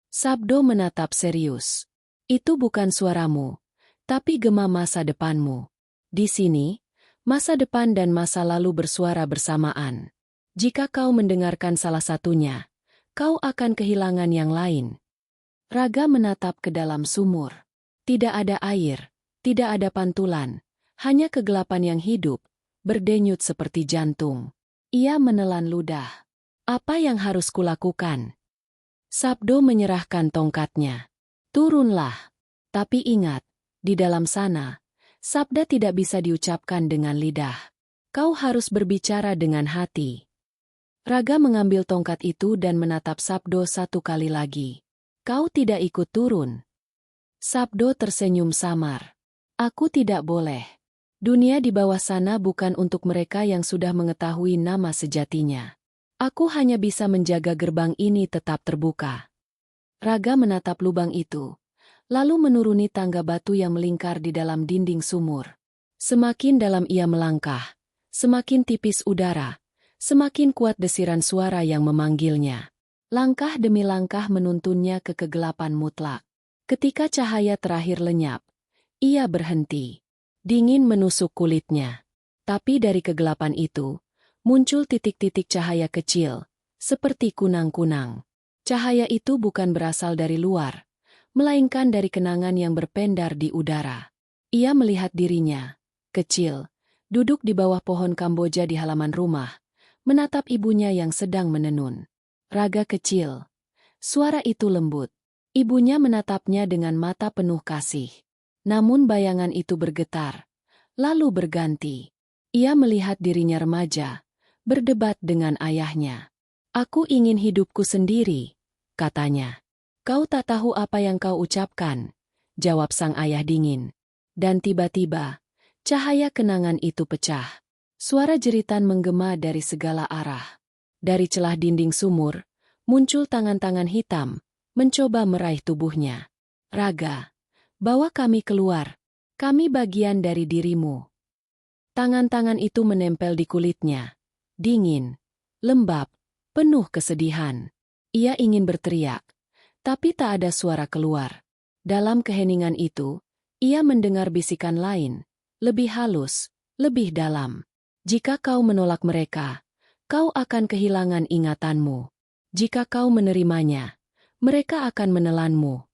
Sabdo menatap serius. "Itu bukan suaramu, tapi gema masa depanmu. Di sini, masa depan dan masa lalu bersuara bersamaan. Jika kau mendengarkan salah satunya, kau akan kehilangan yang lain." Raga menatap ke dalam sumur. Tidak ada air, tidak ada pantulan, hanya kegelapan yang hidup, berdenyut seperti jantung. Ia menelan ludah. "Apa yang harus kulakukan?" Sabdo menyerahkan tongkatnya. "Turunlah." Tapi ingat, di dalam sana, sabda tidak bisa diucapkan dengan lidah. Kau harus berbicara dengan hati. Raga mengambil tongkat itu dan menatap Sabdo satu kali lagi. "Kau tidak ikut turun." Sabdo tersenyum samar. "Aku tidak boleh. Dunia di bawah sana bukan untuk mereka yang sudah mengetahui nama sejatinya. Aku hanya bisa menjaga gerbang ini tetap terbuka." Raga menatap lubang itu, lalu menuruni tangga batu yang melingkar di dalam dinding sumur. Semakin dalam ia melangkah, semakin tipis udara, semakin kuat desiran suara yang memanggilnya. Langkah demi langkah menuntunnya ke kegelapan mutlak. Ketika cahaya terakhir lenyap, ia berhenti. Dingin menusuk kulitnya. Tapi dari kegelapan itu, muncul titik-titik cahaya kecil, seperti kunang-kunang. Cahaya itu bukan berasal dari luar, melainkan dari kenangan yang berpendar di udara. Ia melihat dirinya, kecil, duduk di bawah pohon Kamboja di halaman rumah, menatap ibunya yang sedang menenun. "Raga kecil." Suara itu lembut. Ibunya menatapnya dengan mata penuh kasih. Namun bayangan itu bergetar, lalu berganti. Ia melihat dirinya remaja, berdebat dengan ayahnya. "Aku ingin hidupku sendiri," katanya. "Kau tak tahu apa yang kau ucapkan," jawab sang ayah dingin. Dan tiba-tiba, cahaya kenangan itu pecah. Suara jeritan menggema dari segala arah. Dari celah dinding sumur, muncul tangan-tangan hitam, mencoba meraih tubuhnya. "Raga, bawa kami keluar. Kami bagian dari dirimu." Tangan-tangan itu menempel di kulitnya. Dingin, lembab, penuh kesedihan. Ia ingin berteriak, tapi tak ada suara keluar. Dalam keheningan itu, ia mendengar bisikan lain, lebih halus, lebih dalam. "Jika kau menolak mereka, kau akan kehilangan ingatanmu. Jika kau menerimanya, mereka akan menelanmu."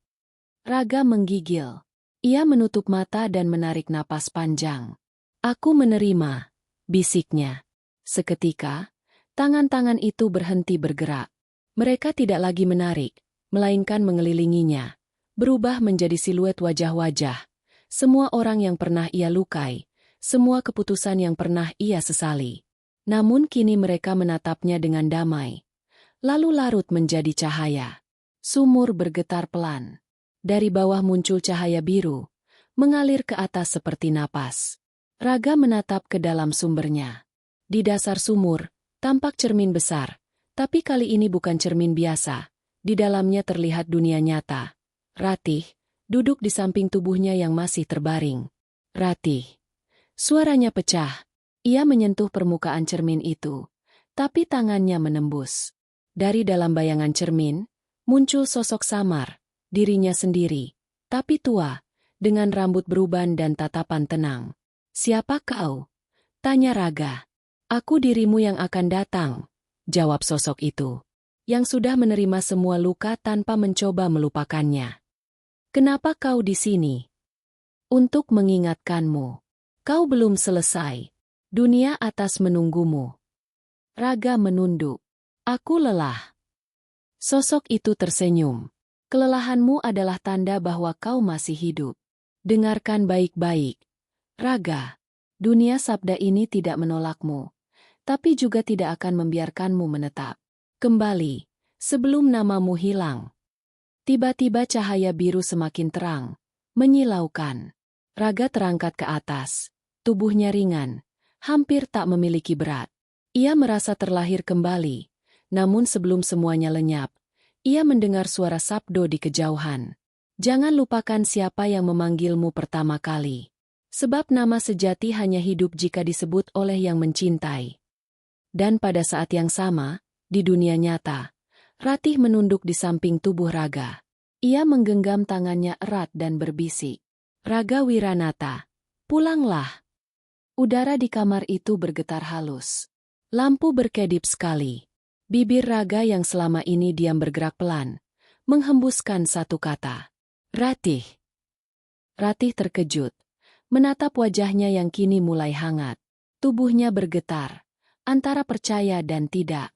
Raga menggigil. Ia menutup mata dan menarik napas panjang. "Aku menerima," bisiknya. Seketika, Tangan-tangan itu berhenti bergerak. Mereka tidak lagi menarik, melainkan mengelilinginya, berubah menjadi siluet wajah-wajah. Semua orang yang pernah ia lukai, semua keputusan yang pernah ia sesali. Namun kini mereka menatapnya dengan damai. Lalu larut menjadi cahaya. Sumur bergetar pelan. Dari bawah muncul cahaya biru, mengalir ke atas seperti napas. Raga menatap ke dalam sumbernya. Di dasar sumur, tampak cermin besar, tapi kali ini bukan cermin biasa. Di dalamnya terlihat dunia nyata. Ratih, duduk di samping tubuhnya yang masih terbaring. Ratih. Suaranya pecah. Ia menyentuh permukaan cermin itu, tapi tangannya menembus. Dari dalam bayangan cermin, muncul sosok samar, dirinya sendiri, tapi tua, dengan rambut beruban dan tatapan tenang. "Siapa kau?" tanya Raga. "Aku dirimu yang akan datang," jawab sosok itu, yang sudah menerima semua luka tanpa mencoba melupakannya. "Kenapa kau di sini?" "Untuk mengingatkanmu. Kau belum selesai. Dunia atas menunggumu." Raga menunduk. "Aku lelah." Sosok itu tersenyum. "Kelelahanmu adalah tanda bahwa kau masih hidup. Dengarkan baik-baik, Raga. Dunia sabda ini tidak menolakmu, tapi juga tidak akan membiarkanmu menetap. Kembali, sebelum namamu hilang." Tiba-tiba cahaya biru semakin terang, menyilaukan. Raga terangkat ke atas, tubuhnya ringan, hampir tak memiliki berat. Ia merasa terlahir kembali, namun sebelum semuanya lenyap, ia mendengar suara sabdo di kejauhan. "Jangan lupakan siapa yang memanggilmu pertama kali. Sebab nama sejati hanya hidup jika disebut oleh yang mencintai." Dan pada saat yang sama, di dunia nyata, Ratih menunduk di samping tubuh Raga. Ia menggenggam tangannya erat dan berbisik. "Raga Wiranata, pulanglah." Udara di kamar itu bergetar halus. Lampu berkedip sekali. Bibir Raga yang selama ini diam bergerak pelan, menghembuskan satu kata. "Ratih." Ratih terkejut, menatap wajahnya yang kini mulai hangat. Tubuhnya bergetar, antara percaya dan tidak.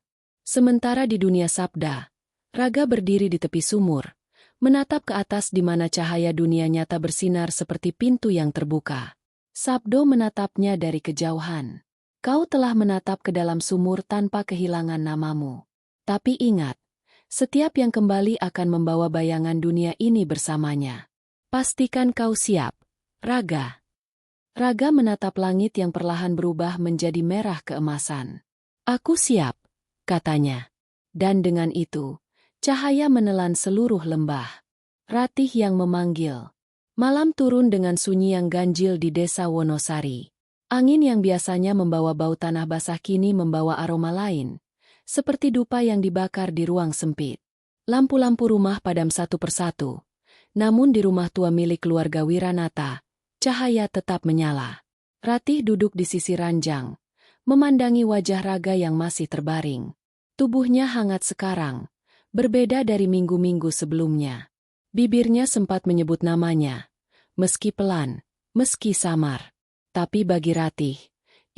Sementara di dunia sabda, Raga berdiri di tepi sumur, menatap ke atas di mana cahaya dunia nyata bersinar seperti pintu yang terbuka. Sabdo menatapnya dari kejauhan. "Kau telah menatap ke dalam sumur tanpa kehilangan namamu. Tapi ingat, setiap yang kembali akan membawa bayangan dunia ini bersamanya. Pastikan kau siap, Raga." Raga menatap langit yang perlahan berubah menjadi merah keemasan. "Aku siap," katanya. Dan dengan itu, cahaya menelan seluruh lembah. Ratih yang memanggil. Malam turun dengan sunyi yang ganjil di desa Wonosari. Angin yang biasanya membawa bau tanah basah kini membawa aroma lain, seperti dupa yang dibakar di ruang sempit. Lampu-lampu rumah padam satu persatu. Namun di rumah tua milik keluarga Wiranata, cahaya tetap menyala. Ratih duduk di sisi ranjang, memandangi wajah Raga yang masih terbaring. Tubuhnya hangat sekarang, berbeda dari minggu-minggu sebelumnya. Bibirnya sempat menyebut namanya, meski pelan, meski samar. Tapi bagi Ratih,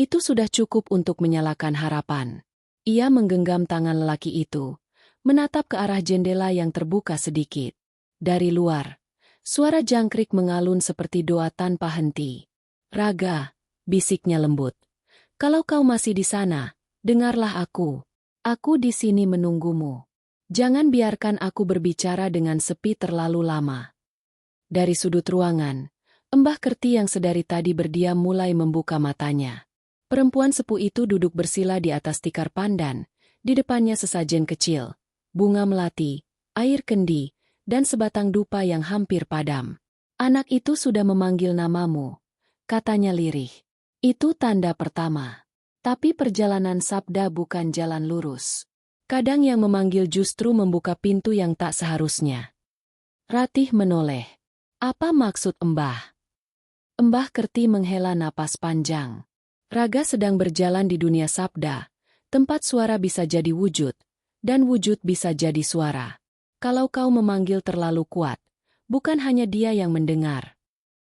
itu sudah cukup untuk menyalakan harapan. Ia menggenggam tangan lelaki itu, menatap ke arah jendela yang terbuka sedikit. Dari luar, suara jangkrik mengalun seperti doa tanpa henti. "Raga," bisiknya lembut. "Kalau kau masih di sana, dengarlah aku. Aku di sini menunggumu. Jangan biarkan aku berbicara dengan sepi terlalu lama." Dari sudut ruangan, Mbah Kerti yang sedari tadi berdiam mulai membuka matanya. Perempuan sepuh itu duduk bersila di atas tikar pandan, di depannya sesajen kecil, bunga melati, air kendi, dan sebatang dupa yang hampir padam. "Anak itu sudah memanggil namamu," katanya lirih. "Itu tanda pertama. Tapi perjalanan sabda bukan jalan lurus. Kadang yang memanggil justru membuka pintu yang tak seharusnya." Ratih menoleh. "Apa maksud Mbah?" Mbah Kerti menghela napas panjang. Raga sedang berjalan di dunia sabda, tempat suara bisa jadi wujud, dan wujud bisa jadi suara. Kalau kau memanggil terlalu kuat, bukan hanya dia yang mendengar.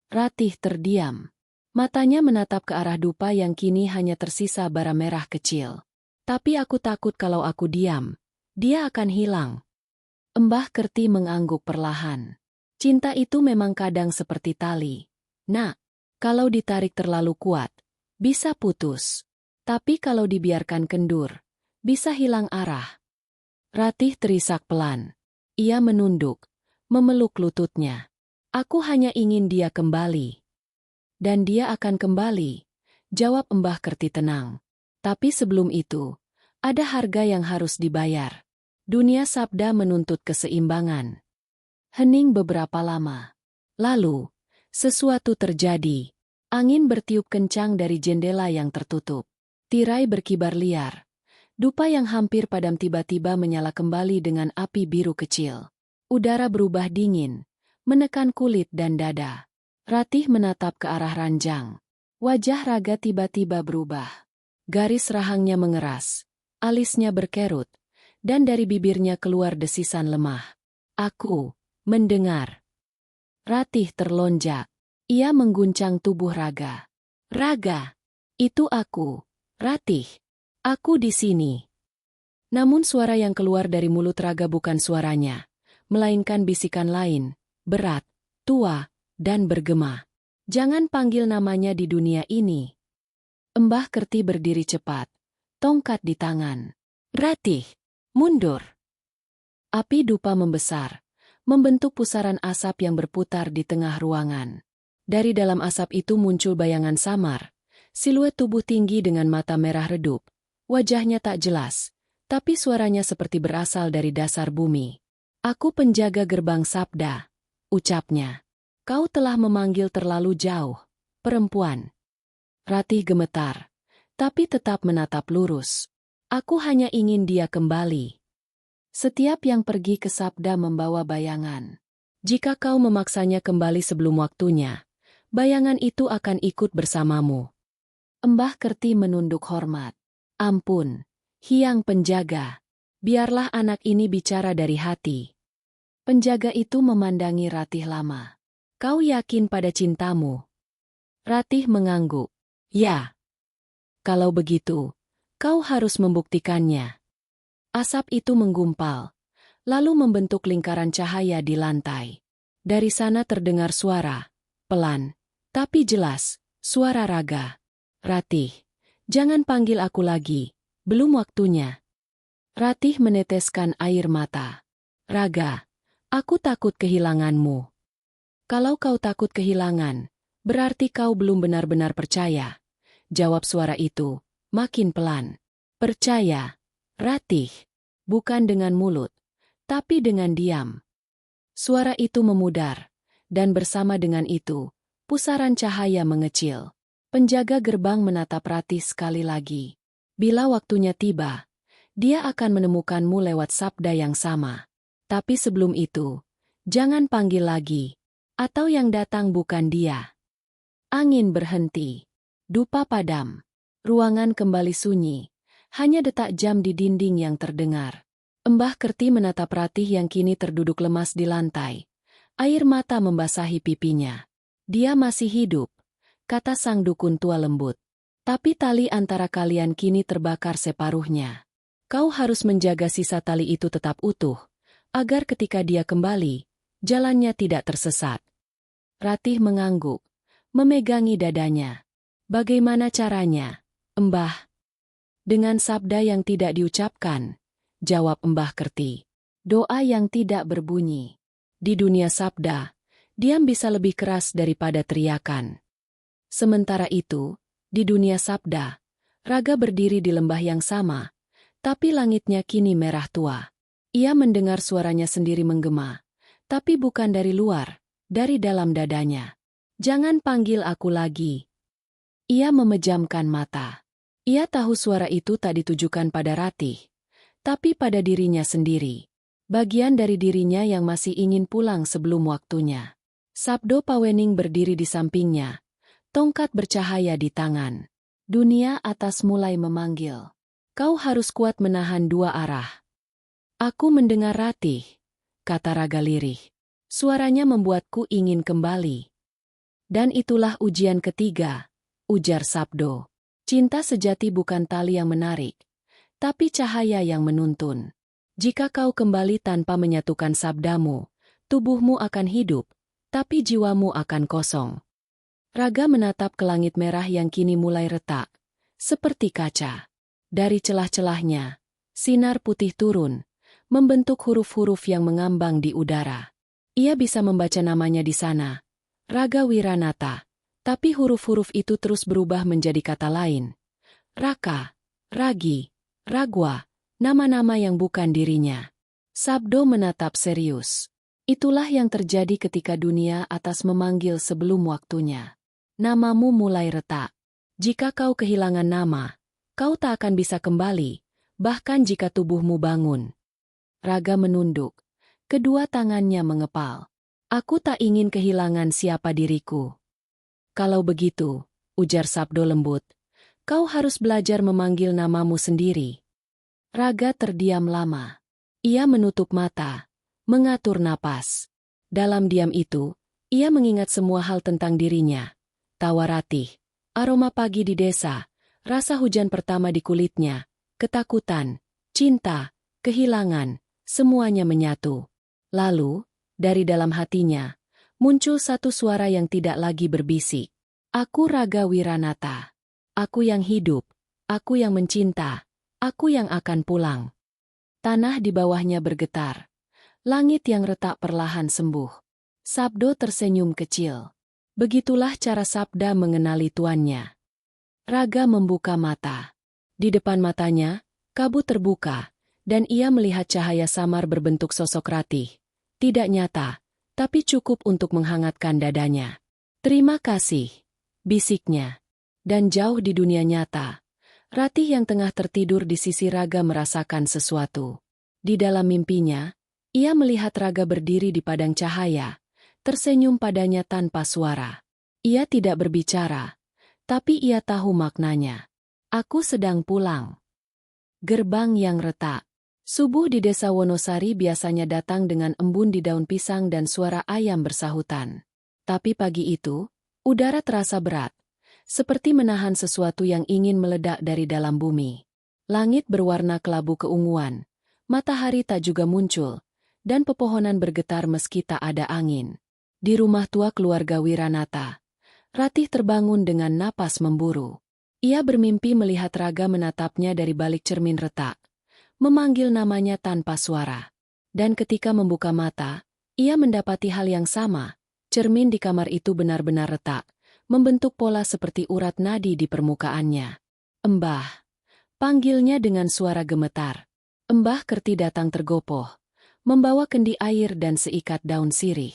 Ratih terdiam. Matanya menatap ke arah dupa yang kini hanya tersisa bara merah kecil. Tapi aku takut kalau aku diam, dia akan hilang. Mbah Kerti mengangguk perlahan. Cinta itu memang kadang seperti tali. Nak, kalau ditarik terlalu kuat, bisa putus. Tapi kalau dibiarkan kendur, bisa hilang arah. Ratih terisak pelan. Ia menunduk, memeluk lututnya. Aku hanya ingin dia kembali. Dan dia akan kembali, jawab Mbah Kerti tenang. Tapi sebelum itu, ada harga yang harus dibayar. Dunia sabda menuntut keseimbangan. Hening beberapa lama. Lalu, sesuatu terjadi. Angin bertiup kencang dari jendela yang tertutup. Tirai berkibar liar. Dupa yang hampir padam tiba-tiba menyala kembali dengan api biru kecil. Udara berubah dingin, menekan kulit dan dada. Ratih menatap ke arah ranjang. Wajah Raga tiba-tiba berubah. Garis rahangnya mengeras, alisnya berkerut, dan dari bibirnya keluar desisan lemah. Aku mendengar. Ratih terlonjak. Ia mengguncang tubuh Raga. Raga, itu aku, Ratih. Aku di sini. Namun suara yang keluar dari mulut Raga bukan suaranya, melainkan bisikan lain, berat, tua, dan bergema. Jangan panggil namanya di dunia ini. Mbah Kerti berdiri cepat, tongkat di tangan. Ratih, mundur. Api dupa membesar, membentuk pusaran asap yang berputar di tengah ruangan. Dari dalam asap itu muncul bayangan samar, siluet tubuh tinggi dengan mata merah redup. Wajahnya tak jelas, tapi suaranya seperti berasal dari dasar bumi. Aku penjaga gerbang sabda, ucapnya. Kau telah memanggil terlalu jauh, perempuan. Ratih gemetar, tapi tetap menatap lurus. Aku hanya ingin dia kembali. Setiap yang pergi ke sabda membawa bayangan. Jika kau memaksanya kembali sebelum waktunya, bayangan itu akan ikut bersamamu. Mbah Kerti menunduk hormat. Ampun, Hyang Penjaga. Biarlah anak ini bicara dari hati. Penjaga itu memandangi Ratih lama. Kau yakin pada cintamu? Ratih mengangguk. Ya. Kalau begitu, kau harus membuktikannya. Asap itu menggumpal, lalu membentuk lingkaran cahaya di lantai. Dari sana terdengar suara, pelan, tapi jelas, suara Raga. Ratih, jangan panggil aku lagi, belum waktunya. Ratih meneteskan air mata. Raga, aku takut kehilanganmu. Kalau kau takut kehilangan, berarti kau belum benar-benar percaya. Jawab suara itu, makin pelan. Percaya, Ratih, bukan dengan mulut, tapi dengan diam. Suara itu memudar, dan bersama dengan itu, pusaran cahaya mengecil. Penjaga gerbang menatap Ratih sekali lagi. Bila waktunya tiba, dia akan menemukanmu lewat sabda yang sama. Tapi sebelum itu, jangan panggil lagi. Atau yang datang bukan dia. Angin berhenti. Dupa padam. Ruangan kembali sunyi. Hanya detak jam di dinding yang terdengar. Mbah Kerti menatap Ratih yang kini terduduk lemas di lantai. Air mata membasahi pipinya. Dia masih hidup, kata sang dukun tua lembut. Tapi tali antara kalian kini terbakar separuhnya. Kau harus menjaga sisa tali itu tetap utuh, agar ketika dia kembali, jalannya tidak tersesat. Ratih mengangguk, memegangi dadanya. Bagaimana caranya, Mbah? Dengan sabda yang tidak diucapkan, jawab Mbah Kerti. Doa yang tidak berbunyi. Di dunia sabda, diam bisa lebih keras daripada teriakan. Sementara itu, di dunia sabda, Raga berdiri di lembah yang sama, tapi langitnya kini merah tua. Ia mendengar suaranya sendiri menggema, tapi bukan dari luar, dari dalam dadanya. Jangan panggil aku lagi. Ia memejamkan mata. Ia tahu suara itu tak ditujukan pada Ratih, tapi pada dirinya sendiri. Bagian dari dirinya yang masih ingin pulang sebelum waktunya. Sabdo Pawening berdiri di sampingnya, tongkat bercahaya di tangan. Dunia atas mulai memanggil. Kau harus kuat menahan dua arah. Aku mendengar Ratih, kata Raga lirih. Suaranya membuatku ingin kembali. Dan itulah ujian ketiga, ujar Sabdo. Cinta sejati bukan tali yang menarik, tapi cahaya yang menuntun. Jika kau kembali tanpa menyatukan sabdamu, tubuhmu akan hidup, tapi jiwamu akan kosong. Raga menatap ke langit merah yang kini mulai retak, seperti kaca. Dari celah-celahnya, sinar putih turun, membentuk huruf-huruf yang mengambang di udara. Ia bisa membaca namanya di sana, Raga Wiranata, tapi huruf-huruf itu terus berubah menjadi kata lain. Raka, Ragi, Ragwa, nama-nama yang bukan dirinya. Sabdo menatap serius. Itulah yang terjadi ketika dunia atas memanggil sebelum waktunya. Namamu mulai retak. Jika kau kehilangan nama, kau tak akan bisa kembali, bahkan jika tubuhmu bangun. Raga menunduk. Kedua tangannya mengepal. Aku tak ingin kehilangan siapa diriku. Kalau begitu, ujar Sabdo lembut, kau harus belajar memanggil namamu sendiri. Raga terdiam lama. Ia menutup mata, mengatur napas. Dalam diam itu, ia mengingat semua hal tentang dirinya. Tawa Ratih, aroma pagi di desa, rasa hujan pertama di kulitnya, ketakutan, cinta, kehilangan, semuanya menyatu. Lalu, dari dalam hatinya, muncul satu suara yang tidak lagi berbisik. Aku Raga Wiranata. Aku yang hidup, aku yang mencinta, aku yang akan pulang. Tanah di bawahnya bergetar. Langit yang retak perlahan sembuh. Sabdo tersenyum kecil. Begitulah cara Sabda mengenali tuannya. Raga membuka mata. Di depan matanya, kabut terbuka, dan ia melihat cahaya samar berbentuk sosok Ratih. Tidak nyata, tapi cukup untuk menghangatkan dadanya. Terima kasih, bisiknya. Dan jauh di dunia nyata, Ratih yang tengah tertidur di sisi Raga merasakan sesuatu. Di dalam mimpinya, ia melihat Raga berdiri di padang cahaya, tersenyum padanya tanpa suara. Ia tidak berbicara, tapi ia tahu maknanya. Aku sedang pulang. Gerbang yang retak. Subuh di desa Wonosari biasanya datang dengan embun di daun pisang dan suara ayam bersahutan. Tapi pagi itu, udara terasa berat, seperti menahan sesuatu yang ingin meledak dari dalam bumi. Langit berwarna kelabu keunguan, matahari tak juga muncul, dan pepohonan bergetar meski tak ada angin. Di rumah tua keluarga Wiranata, Ratih terbangun dengan napas memburu. Ia bermimpi melihat Raga menatapnya dari balik cermin retak, memanggil namanya tanpa suara. Dan ketika membuka mata, ia mendapati hal yang sama. Cermin di kamar itu benar-benar retak, membentuk pola seperti urat nadi di permukaannya. Embah, panggilnya dengan suara gemetar. Embah Kerti datang tergopoh, membawa kendi air dan seikat daun sirih.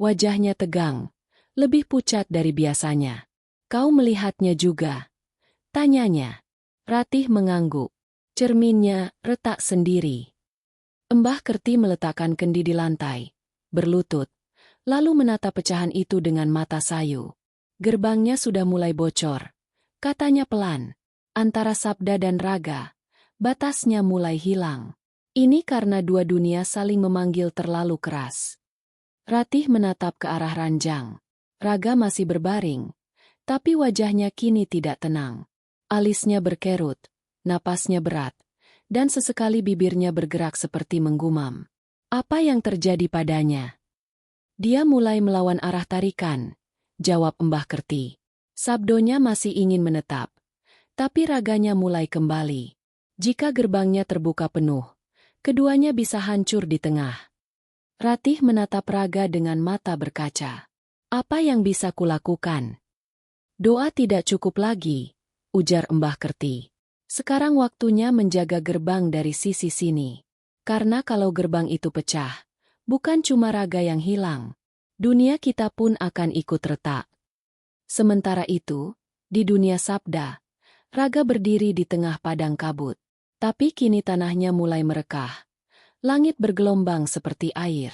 Wajahnya tegang, lebih pucat dari biasanya. Kau melihatnya juga? Tanyanya. Ratih mengangguk. Cerminnya retak sendiri. Embah Kerti meletakkan kendi di lantai, berlutut, lalu menatap pecahan itu dengan mata sayu. Gerbangnya sudah mulai bocor. Katanya pelan. Antara Sabda dan Raga, batasnya mulai hilang. Ini karena dua dunia saling memanggil terlalu keras. Ratih menatap ke arah ranjang. Raga masih berbaring, tapi wajahnya kini tidak tenang. Alisnya berkerut, napasnya berat, dan sesekali bibirnya bergerak seperti menggumam. Apa yang terjadi padanya? Dia mulai melawan arah tarikan, jawab Embah Kerti. Sabdonya masih ingin menetap, tapi raganya mulai kembali. Jika gerbangnya terbuka penuh, keduanya bisa hancur di tengah. Ratih menatap Raga dengan mata berkaca. Apa yang bisa kulakukan? Doa tidak cukup lagi, ujar Embah Kerti. Sekarang waktunya menjaga gerbang dari sisi sini. Karena kalau gerbang itu pecah, bukan cuma Raga yang hilang, dunia kita pun akan ikut retak. Sementara itu, di dunia Sabda, Raga berdiri di tengah padang kabut. Tapi kini tanahnya mulai merekah. Langit bergelombang seperti air.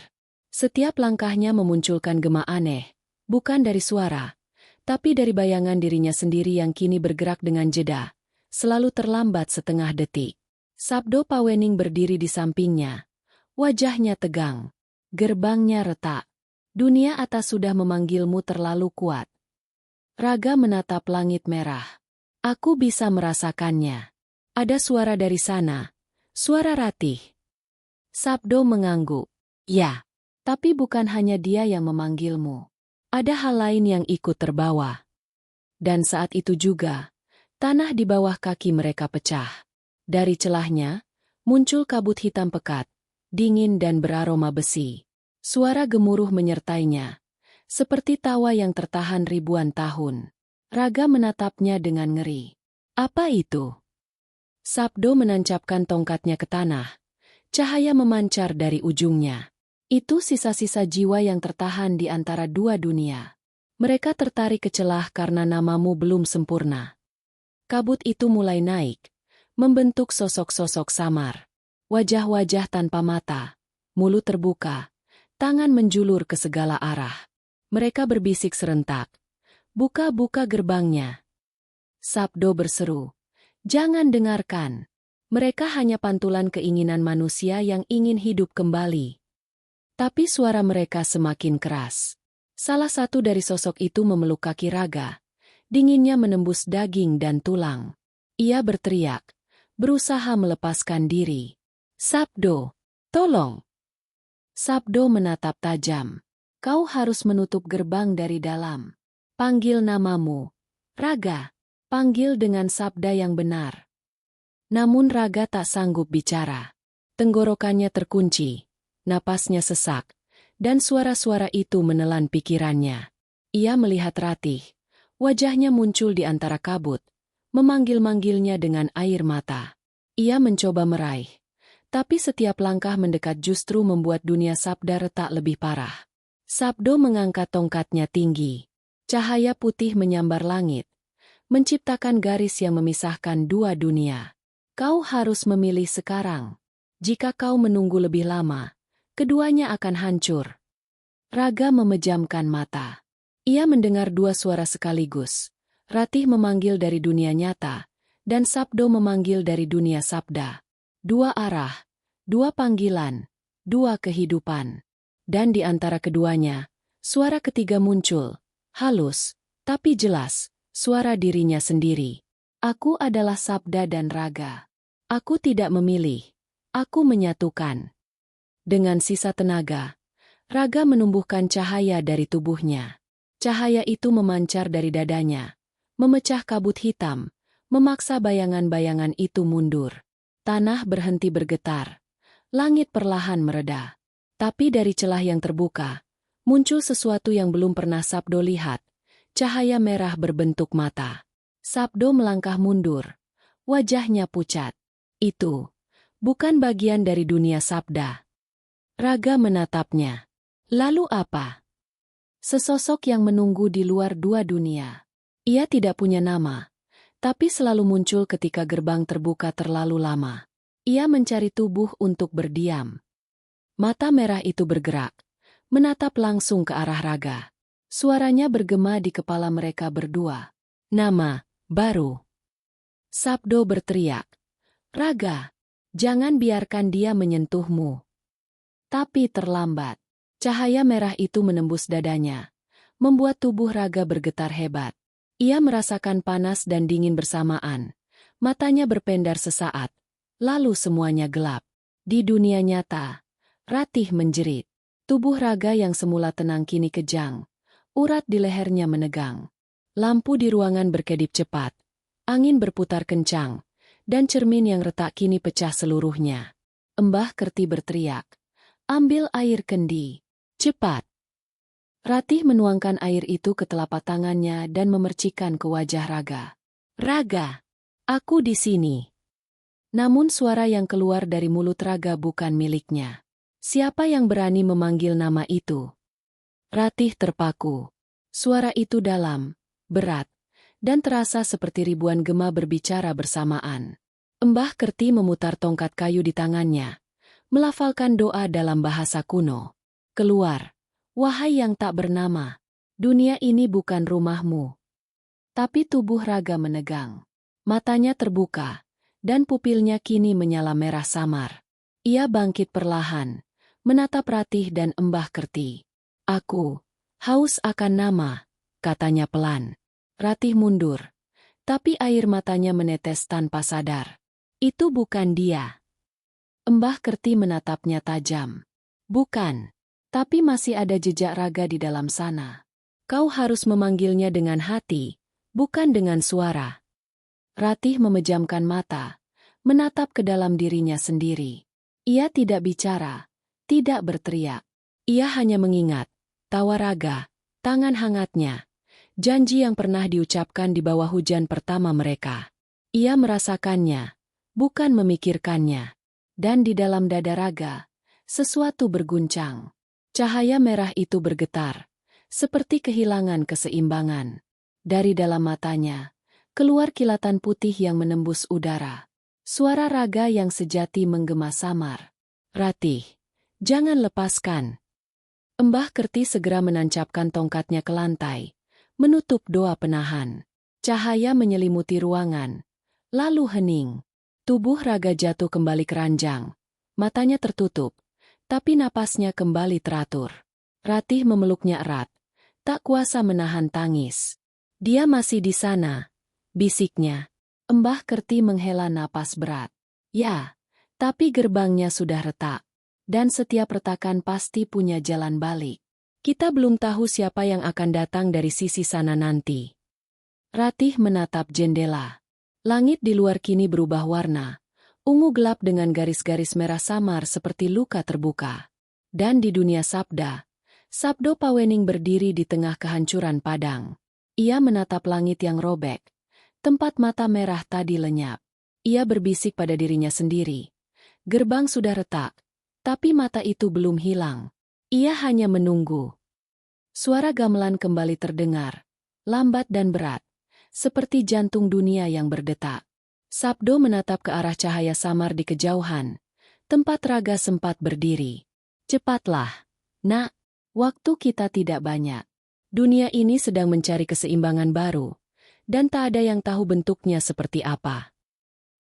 Setiap langkahnya memunculkan gema aneh, bukan dari suara, tapi dari bayangan dirinya sendiri yang kini bergerak dengan jeda, selalu terlambat setengah detik. Sabdo Pawening berdiri di sampingnya. Wajahnya tegang. Gerbangnya retak. Dunia atas sudah memanggilmu terlalu kuat. Raga menatap langit merah. Aku bisa merasakannya. Ada suara dari sana. Suara Ratih. Sabdo mengangguk. Ya, tapi bukan hanya dia yang memanggilmu. Ada hal lain yang ikut terbawa. Dan saat itu juga, tanah di bawah kaki mereka pecah. Dari celahnya, muncul kabut hitam pekat, dingin dan beraroma besi. Suara gemuruh menyertainya, seperti tawa yang tertahan ribuan tahun. Raga menatapnya dengan ngeri. Apa itu? Sabdo menancapkan tongkatnya ke tanah. Cahaya memancar dari ujungnya. Itu sisa-sisa jiwa yang tertahan di antara dua dunia. Mereka tertarik ke celah karena namamu belum sempurna. Kabut itu mulai naik, membentuk sosok-sosok samar. Wajah-wajah tanpa mata, mulut terbuka, tangan menjulur ke segala arah. Mereka berbisik serentak. Buka-buka gerbangnya. Sabdo berseru. Jangan dengarkan. Mereka hanya pantulan keinginan manusia yang ingin hidup kembali. Tapi suara mereka semakin keras. Salah satu dari sosok itu memeluk kaki Raga. Dinginnya menembus daging dan tulang. Ia berteriak, berusaha melepaskan diri. Sabdo, tolong. Sabdo menatap tajam. Kau harus menutup gerbang dari dalam. Panggil namamu. Raga. Panggil dengan sabda yang benar. Namun Raga tak sanggup bicara. Tenggorokannya terkunci, napasnya sesak, dan suara-suara itu menelan pikirannya. Ia melihat Ratih. Wajahnya muncul di antara kabut, memanggil-manggilnya dengan air mata. Ia mencoba meraih, tapi setiap langkah mendekat justru membuat dunia sabda retak lebih parah. Sabdo mengangkat tongkatnya tinggi. Cahaya putih menyambar langit, menciptakan garis yang memisahkan dua dunia. Kau harus memilih sekarang. Jika kau menunggu lebih lama, keduanya akan hancur. Raga memejamkan mata. Ia mendengar dua suara sekaligus. Ratih memanggil dari dunia nyata, dan Sabdo memanggil dari dunia sabda. Dua arah, dua panggilan, dua kehidupan. Dan di antara keduanya, suara ketiga muncul, halus, tapi jelas. Suara dirinya sendiri. Aku adalah sabda dan raga. Aku tidak memilih. Aku menyatukan. Dengan sisa tenaga, Raga menumbuhkan cahaya dari tubuhnya. Cahaya itu memancar dari dadanya, memecah kabut hitam, memaksa bayangan-bayangan itu mundur. Tanah berhenti bergetar. Langit perlahan mereda. Tapi dari celah yang terbuka, muncul sesuatu yang belum pernah Sabdo lihat. Cahaya merah berbentuk mata. Sabdo melangkah mundur. Wajahnya pucat. Itu bukan bagian dari dunia sabda. Raga menatapnya. Lalu apa? Sesosok yang menunggu di luar dua dunia. Ia tidak punya nama, tapi selalu muncul ketika gerbang terbuka terlalu lama. Ia mencari tubuh untuk berdiam. Mata merah itu bergerak, menatap langsung ke arah Raga. Suaranya bergema di kepala mereka berdua. Nama baru. Sabdo berteriak. Raga, jangan biarkan dia menyentuhmu. Tapi terlambat. Cahaya merah itu menembus dadanya, membuat tubuh Raga bergetar hebat. Ia merasakan panas dan dingin bersamaan. Matanya berpendar sesaat, lalu semuanya gelap. Di dunia nyata, Ratih menjerit. Tubuh Raga yang semula tenang kini kejang. Urat di lehernya menegang. Lampu di ruangan berkedip cepat. Angin berputar kencang. Dan cermin yang retak kini pecah seluruhnya. Mbah Kerti berteriak. Ambil air kendi. Cepat. Ratih menuangkan air itu ke telapak tangannya dan memercikkan ke wajah Raga. Raga, aku di sini. Namun suara yang keluar dari mulut Raga bukan miliknya. Siapa yang berani memanggil nama itu? Ratih terpaku. Suara itu dalam, berat, dan terasa seperti ribuan gema berbicara bersamaan. Mbah Kerti memutar tongkat kayu di tangannya, melafalkan doa dalam bahasa kuno. Keluar, wahai yang tak bernama, dunia ini bukan rumahmu. Tapi tubuh Raga menegang. Matanya terbuka, dan pupilnya kini menyala merah samar. Ia bangkit perlahan, menatap Ratih dan Mbah Kerti. Aku haus akan nama, katanya pelan. Ratih mundur, tapi air matanya menetes tanpa sadar. Itu bukan dia. Mbah Kerti menatapnya tajam. Bukan. Tapi masih ada jejak raga di dalam sana. Kau harus memanggilnya dengan hati, bukan dengan suara. Ratih memejamkan mata, menatap ke dalam dirinya sendiri. Ia tidak bicara, tidak berteriak. Ia hanya mengingat, tawa raga, tangan hangatnya, janji yang pernah diucapkan di bawah hujan pertama mereka. Ia merasakannya, bukan memikirkannya. Dan di dalam dada raga, sesuatu berguncang. Cahaya merah itu bergetar, seperti kehilangan keseimbangan. Dari dalam matanya, keluar kilatan putih yang menembus udara. Suara raga yang sejati menggema samar. Ratih, jangan lepaskan. Mbah Kerti segera menancapkan tongkatnya ke lantai, menutup doa penahan. Cahaya menyelimuti ruangan, lalu hening. Tubuh raga jatuh kembali keranjang, matanya tertutup. Tapi napasnya kembali teratur. Ratih memeluknya erat, tak kuasa menahan tangis. Dia masih di sana, bisiknya. Mbah Kerti menghela napas berat. Ya, tapi gerbangnya sudah retak. Dan setiap retakan pasti punya jalan balik. Kita belum tahu siapa yang akan datang dari sisi sana nanti. Ratih menatap jendela. Langit di luar kini berubah warna. Ungu gelap dengan garis-garis merah samar seperti luka terbuka. Dan di dunia sabda, Sabdo Pawening berdiri di tengah kehancuran padang. Ia menatap langit yang robek. Tempat mata merah tadi lenyap. Ia berbisik pada dirinya sendiri. Gerbang sudah retak, tapi mata itu belum hilang. Ia hanya menunggu. Suara gamelan kembali terdengar, lambat dan berat, seperti jantung dunia yang berdetak. Sabdo menatap ke arah cahaya samar di kejauhan. Tempat raga sempat berdiri. Cepatlah, nak. Waktu kita tidak banyak. Dunia ini sedang mencari keseimbangan baru. Dan tak ada yang tahu bentuknya seperti apa.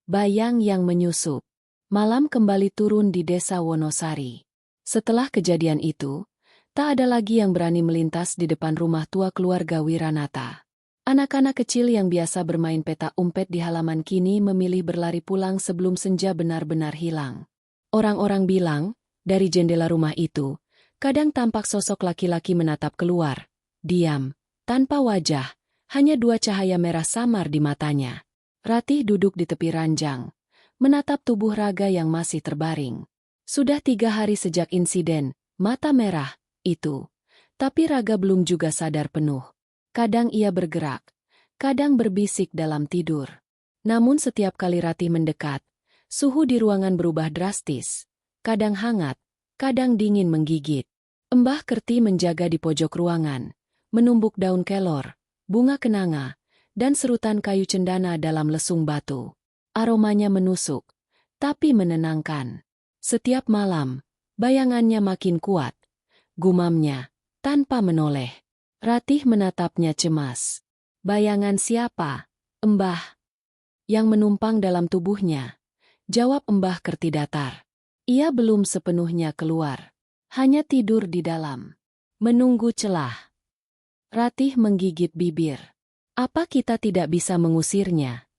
Bayang yang menyusup. Malam kembali turun di desa Wonosari. Setelah kejadian itu, tak ada lagi yang berani melintas di depan rumah tua keluarga Wiranata. Anak-anak kecil yang biasa bermain petak umpet di halaman kini memilih berlari pulang sebelum senja benar-benar hilang. Orang-orang bilang, dari jendela rumah itu, kadang tampak sosok laki-laki menatap keluar. Diam, tanpa wajah, hanya dua cahaya merah samar di matanya. Ratih duduk di tepi ranjang, menatap tubuh raga yang masih terbaring. Sudah 3 hari sejak insiden, mata merah, itu. Tapi raga belum juga sadar penuh. Kadang ia bergerak, kadang berbisik dalam tidur. Namun setiap kali Ratih mendekat, suhu di ruangan berubah drastis. Kadang hangat, kadang dingin menggigit. Mbah Kerti menjaga di pojok ruangan, menumbuk daun kelor, bunga kenanga, dan serutan kayu cendana dalam lesung batu. Aromanya menusuk, tapi menenangkan. Setiap malam, bayangannya makin kuat. Gumamnya, tanpa menoleh. Ratih menatapnya cemas. Bayangan siapa? Mbah. Yang menumpang dalam tubuhnya. Jawab Mbah Kerti datar. Ia belum sepenuhnya keluar. Hanya tidur di dalam. Menunggu celah. Ratih menggigit bibir. Apa kita tidak bisa mengusirnya?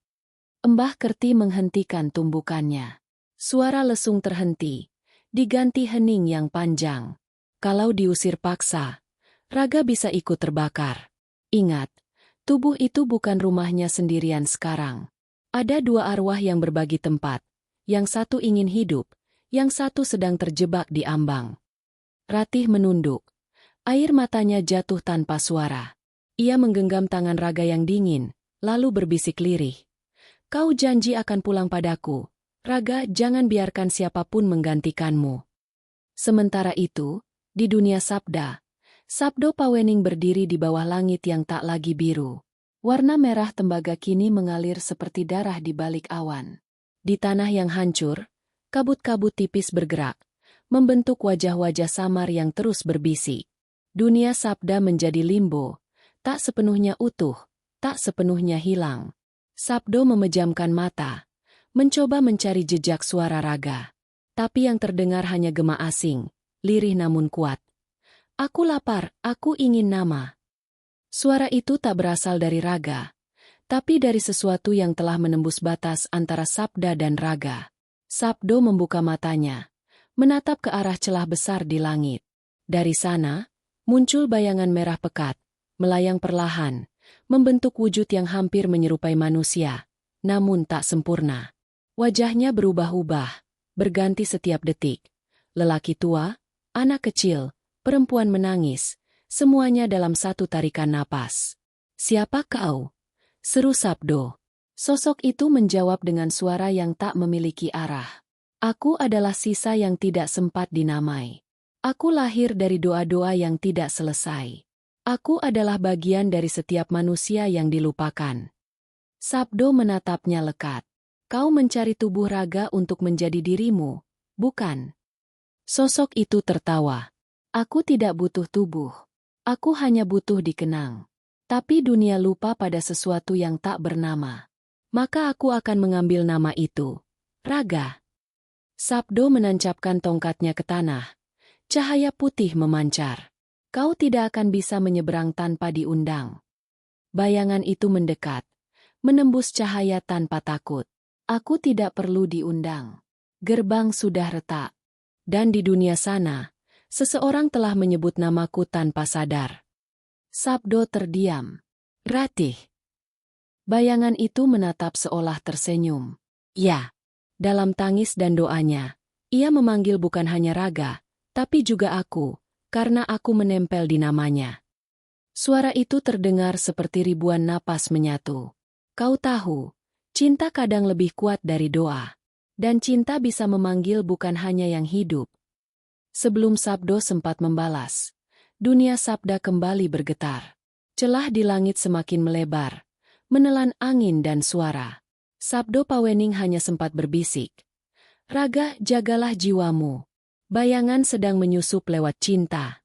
Mbah Kerti menghentikan tumbukannya. Suara lesung terhenti. Diganti hening yang panjang. Kalau diusir paksa, raga bisa ikut terbakar. Ingat, tubuh itu bukan rumahnya sendirian sekarang. Ada 2 arwah yang berbagi tempat. Yang satu ingin hidup, yang satu sedang terjebak di ambang. Ratih menunduk. Air matanya jatuh tanpa suara. Ia menggenggam tangan raga yang dingin, lalu berbisik lirih. Kau janji akan pulang padaku. Raga, jangan biarkan siapapun menggantikanmu. Sementara itu, di dunia sabda, Sabdo Pawening berdiri di bawah langit yang tak lagi biru. Warna merah tembaga kini mengalir seperti darah di balik awan. Di tanah yang hancur, kabut-kabut tipis bergerak, membentuk wajah-wajah samar yang terus berbisik. Dunia sabda menjadi limbo, tak sepenuhnya utuh, tak sepenuhnya hilang. Sabdo memejamkan mata, mencoba mencari jejak suara raga. Tapi yang terdengar hanya gema asing, lirih namun kuat. Aku lapar, aku ingin nama. Suara itu tak berasal dari raga, tapi dari sesuatu yang telah menembus batas antara sabda dan raga. Sabdo membuka matanya, menatap ke arah celah besar di langit. Dari sana, muncul bayangan merah pekat, melayang perlahan, membentuk wujud yang hampir menyerupai manusia, namun tak sempurna. Wajahnya berubah-ubah, berganti setiap detik. Lelaki tua, anak kecil, perempuan menangis, semuanya dalam satu tarikan napas. "Siapa kau?" seru Sabdo. Sosok itu menjawab dengan suara yang tak memiliki arah. "Aku adalah sisa yang tidak sempat dinamai. Aku lahir dari doa-doa yang tidak selesai. Aku adalah bagian dari setiap manusia yang dilupakan." Sabdo menatapnya lekat. "Kau mencari tubuh raga untuk menjadi dirimu, bukan?" Sosok itu tertawa. "Aku tidak butuh tubuh. Aku hanya butuh dikenang. Tapi dunia lupa pada sesuatu yang tak bernama. Maka aku akan mengambil nama itu. Raga." Sabdo menancapkan tongkatnya ke tanah. Cahaya putih memancar. "Kau tidak akan bisa menyeberang tanpa diundang." Bayangan itu mendekat, menembus cahaya tanpa takut. "Aku tidak perlu diundang. Gerbang sudah retak." Dan di dunia sana, seseorang telah menyebut namaku tanpa sadar. Sabdo terdiam. "Ratih." Bayangan itu menatap seolah tersenyum. Ya, dalam tangis dan doanya, ia memanggil bukan hanya raga, tapi juga aku, karena aku menempel di namanya. Suara itu terdengar seperti ribuan napas menyatu. "Kau tahu, cinta kadang lebih kuat dari doa. Dan cinta bisa memanggil bukan hanya yang hidup." Sebelum Sabdo sempat membalas, dunia sabda kembali bergetar. Celah di langit semakin melebar, menelan angin dan suara. Sabdo Pawening hanya sempat berbisik, "Raga, jagalah jiwamu. Bayangan sedang menyusup lewat cinta."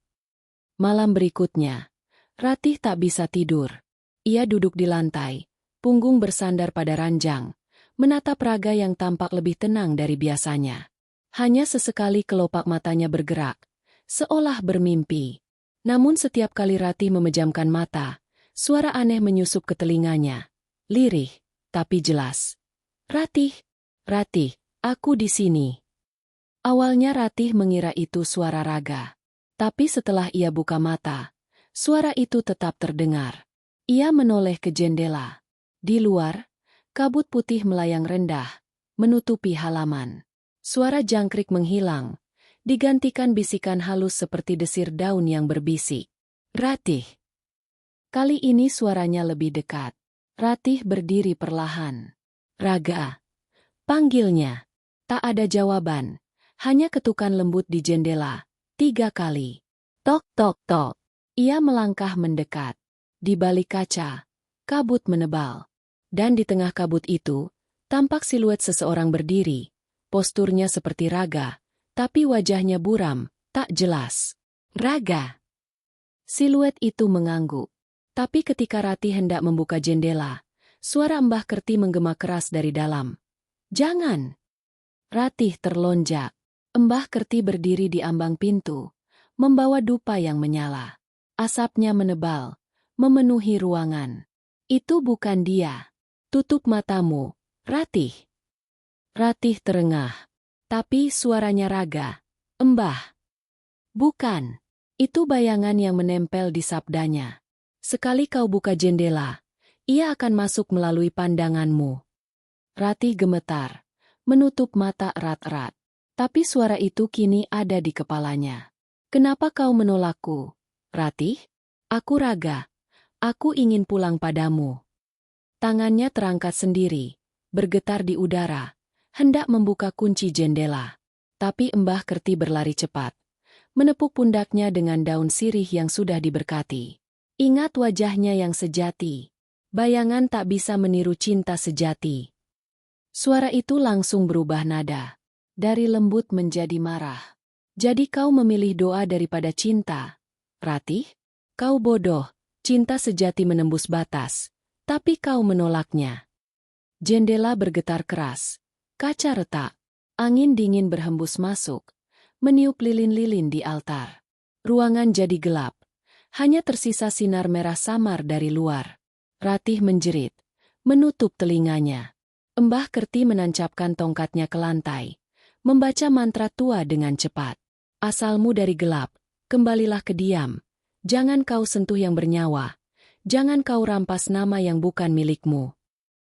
Malam berikutnya, Ratih tak bisa tidur. Ia duduk di lantai, punggung bersandar pada ranjang, menatap raga yang tampak lebih tenang dari biasanya. Hanya sesekali kelopak matanya bergerak, seolah bermimpi. Namun setiap kali Ratih memejamkan mata, suara aneh menyusup ke telinganya. Lirih, tapi jelas. "Ratih, Ratih, aku di sini." Awalnya Ratih mengira itu suara raga. Tapi setelah ia buka mata, suara itu tetap terdengar. Ia menoleh ke jendela. Di luar, kabut putih melayang rendah, menutupi halaman. Suara jangkrik menghilang, digantikan bisikan halus seperti desir daun yang berbisik. "Ratih." Kali ini suaranya lebih dekat. Ratih berdiri perlahan. "Raga." Panggilnya. Tak ada jawaban, hanya ketukan lembut di jendela, 3 kali. Tok tok tok. Ia melangkah mendekat. Di balik kaca, kabut menebal. Dan di tengah kabut itu, tampak siluet seseorang berdiri. Posturnya seperti raga, tapi wajahnya buram, tak jelas. "Raga." Siluet itu mengangguk. Tapi ketika Ratih hendak membuka jendela, suara Mbah Kerti menggema keras dari dalam. "Jangan." Ratih terlonjak. Mbah Kerti berdiri di ambang pintu, membawa dupa yang menyala. Asapnya menebal, memenuhi ruangan. "Itu bukan dia. Tutup matamu, Ratih." Ratih terengah. Tapi suaranya raga. "Mbah." "Bukan. Itu bayangan yang menempel di sabdanya. Sekali kau buka jendela, ia akan masuk melalui pandanganmu." Ratih gemetar, menutup mata erat-erat. Tapi suara itu kini ada di kepalanya. "Kenapa kau menolakku, Ratih? Aku raga. Aku ingin pulang padamu." Tangannya terangkat sendiri, bergetar di udara, hendak membuka kunci jendela. Tapi Mbah Kerti berlari cepat, menepuk pundaknya dengan daun sirih yang sudah diberkati. "Ingat wajahnya yang sejati. Bayangan tak bisa meniru cinta sejati." Suara itu langsung berubah nada. Dari lembut menjadi marah. "Jadi kau memilih doa daripada cinta, Ratih? Kau bodoh, cinta sejati menembus batas. Tapi kau menolaknya." Jendela bergetar keras. Kaca retak. Angin dingin berhembus masuk, meniup lilin-lilin di altar. Ruangan jadi gelap. Hanya tersisa sinar merah samar dari luar. Ratih menjerit, menutup telinganya. Mbah Kerti menancapkan tongkatnya ke lantai, membaca mantra tua dengan cepat. Asalmu dari gelap, kembalilah ke diam. Jangan kau sentuh yang bernyawa. Jangan kau rampas nama yang bukan milikmu.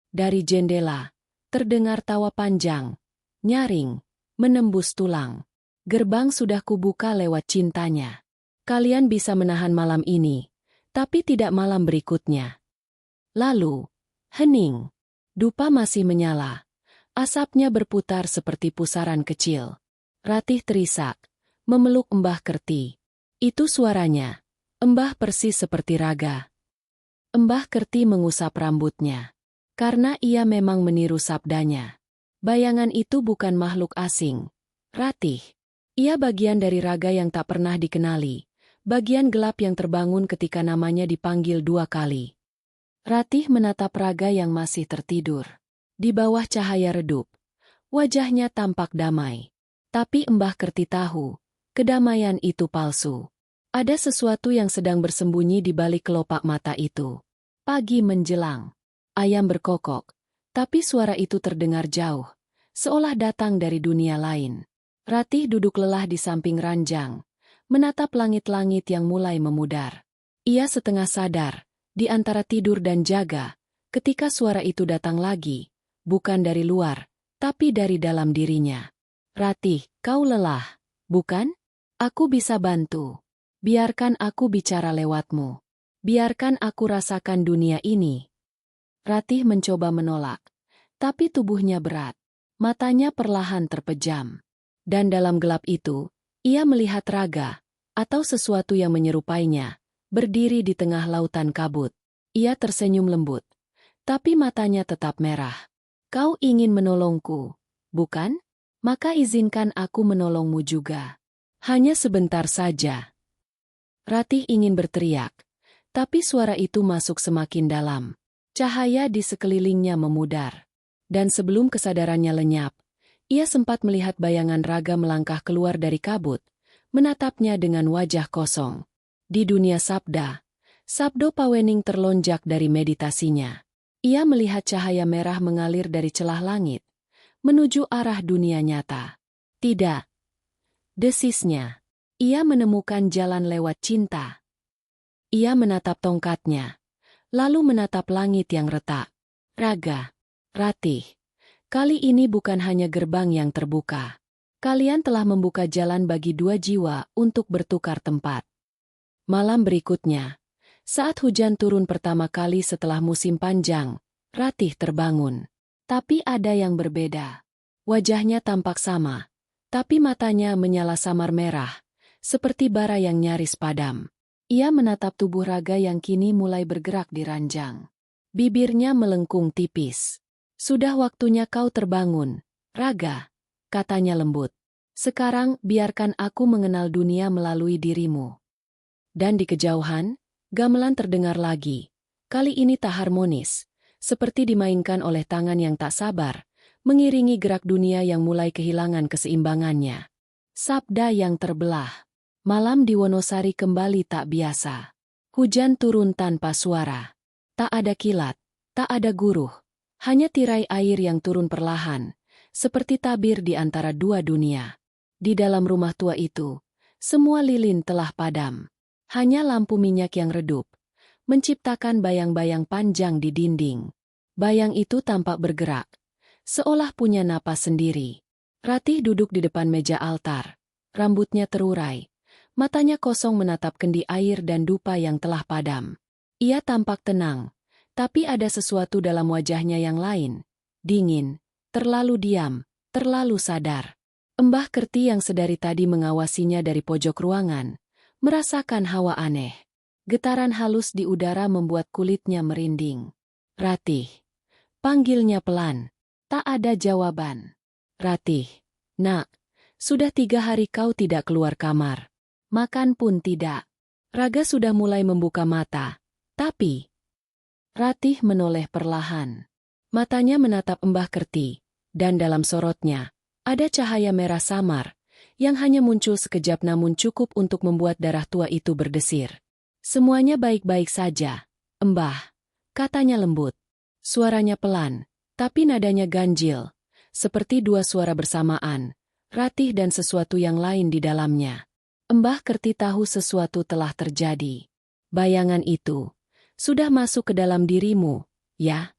Dari jendela, terdengar tawa panjang, nyaring, menembus tulang. Gerbang sudah kubuka lewat cintanya. Kalian bisa menahan malam ini, tapi tidak malam berikutnya. Lalu, hening. Dupa masih menyala. Asapnya berputar seperti pusaran kecil. Ratih terisak, memeluk Mbah Kerti. Itu suaranya. Mbah persis seperti Raga. Mbah Kerti mengusap rambutnya. Karena ia memang meniru sabdanya. Bayangan itu bukan makhluk asing. Ratih. Ia bagian dari Raga yang tak pernah dikenali. Bagian gelap yang terbangun ketika namanya dipanggil 2 kali. Ratih menatap Raga yang masih tertidur. Di bawah cahaya redup, wajahnya tampak damai. Tapi Mbah Kerti tahu, kedamaian itu palsu. Ada sesuatu yang sedang bersembunyi di balik kelopak mata itu. Pagi menjelang. Ayam berkokok, tapi suara itu terdengar jauh, seolah datang dari dunia lain. Ratih duduk lelah di samping ranjang, menatap langit-langit yang mulai memudar. Ia setengah sadar, di antara tidur dan jaga, ketika suara itu datang lagi, bukan dari luar, tapi dari dalam dirinya. Ratih, kau lelah, bukan? Aku bisa bantu. Biarkan aku bicara lewatmu. Biarkan aku rasakan dunia ini. Ratih mencoba menolak, tapi tubuhnya berat. Matanya perlahan terpejam. Dan dalam gelap itu, ia melihat Raga, atau sesuatu yang menyerupainya, berdiri di tengah lautan kabut. Ia tersenyum lembut, tapi matanya tetap merah. Kau ingin menolongku, bukan? Maka izinkan aku menolongmu juga. Hanya sebentar saja. Ratih ingin berteriak, tapi suara itu masuk semakin dalam. Cahaya di sekelilingnya memudar. Dan sebelum kesadarannya lenyap, ia sempat melihat bayangan Raga melangkah keluar dari kabut, menatapnya dengan wajah kosong. Di dunia sabda, Sabdo Pawening terlonjak dari meditasinya. Ia melihat cahaya merah mengalir dari celah langit, menuju arah dunia nyata. Tidak. Desisnya. Ia menemukan jalan lewat cinta. Ia menatap tongkatnya, lalu menatap langit yang retak. Raga, Ratih, kali ini bukan hanya gerbang yang terbuka. Kalian telah membuka jalan bagi 2 jiwa untuk bertukar tempat. Malam berikutnya, saat hujan turun pertama kali setelah musim panjang, Ratih terbangun. Tapi ada yang berbeda. Wajahnya tampak sama, tapi matanya menyala samar merah, seperti bara yang nyaris padam. Ia menatap tubuh Raga yang kini mulai bergerak di ranjang. Bibirnya melengkung tipis. Sudah waktunya kau terbangun, Raga, katanya lembut. Sekarang biarkan aku mengenal dunia melalui dirimu. Dan di kejauhan, gamelan terdengar lagi. Kali ini tak harmonis, seperti dimainkan oleh tangan yang tak sabar, mengiringi gerak dunia yang mulai kehilangan keseimbangannya. Sabda yang terbelah. Malam di Wonosari kembali tak biasa. Hujan turun tanpa suara. Tak ada kilat, tak ada guruh. Hanya tirai air yang turun perlahan, seperti tabir di antara 2 dunia. Di dalam rumah tua itu, semua lilin telah padam. Hanya lampu minyak yang redup, menciptakan bayang-bayang panjang di dinding. Bayang itu tampak bergerak, seolah punya napas sendiri. Ratih duduk di depan meja altar, rambutnya terurai. Matanya kosong menatap kendi air dan dupa yang telah padam. Ia tampak tenang, tapi ada sesuatu dalam wajahnya yang lain. Dingin, terlalu diam, terlalu sadar. Mbah Kerti yang sedari tadi mengawasinya dari pojok ruangan, merasakan hawa aneh. Getaran halus di udara membuat kulitnya merinding. Ratih. Panggilnya pelan. Tak ada jawaban. Ratih. Nak, sudah 3 hari kau tidak keluar kamar. Makan pun tidak. Raga sudah mulai membuka mata. Tapi Ratih menoleh perlahan. Matanya menatap Mbah Kerti, dan dalam sorotnya ada cahaya merah samar, yang hanya muncul sekejap namun cukup untuk membuat darah tua itu berdesir. Semuanya baik-baik saja, Mbah, katanya lembut. Suaranya pelan, tapi nadanya ganjil, seperti dua suara bersamaan, Ratih dan sesuatu yang lain di dalamnya. Mbah Kerti tahu sesuatu telah terjadi. Bayangan itu sudah masuk ke dalam dirimu, ya?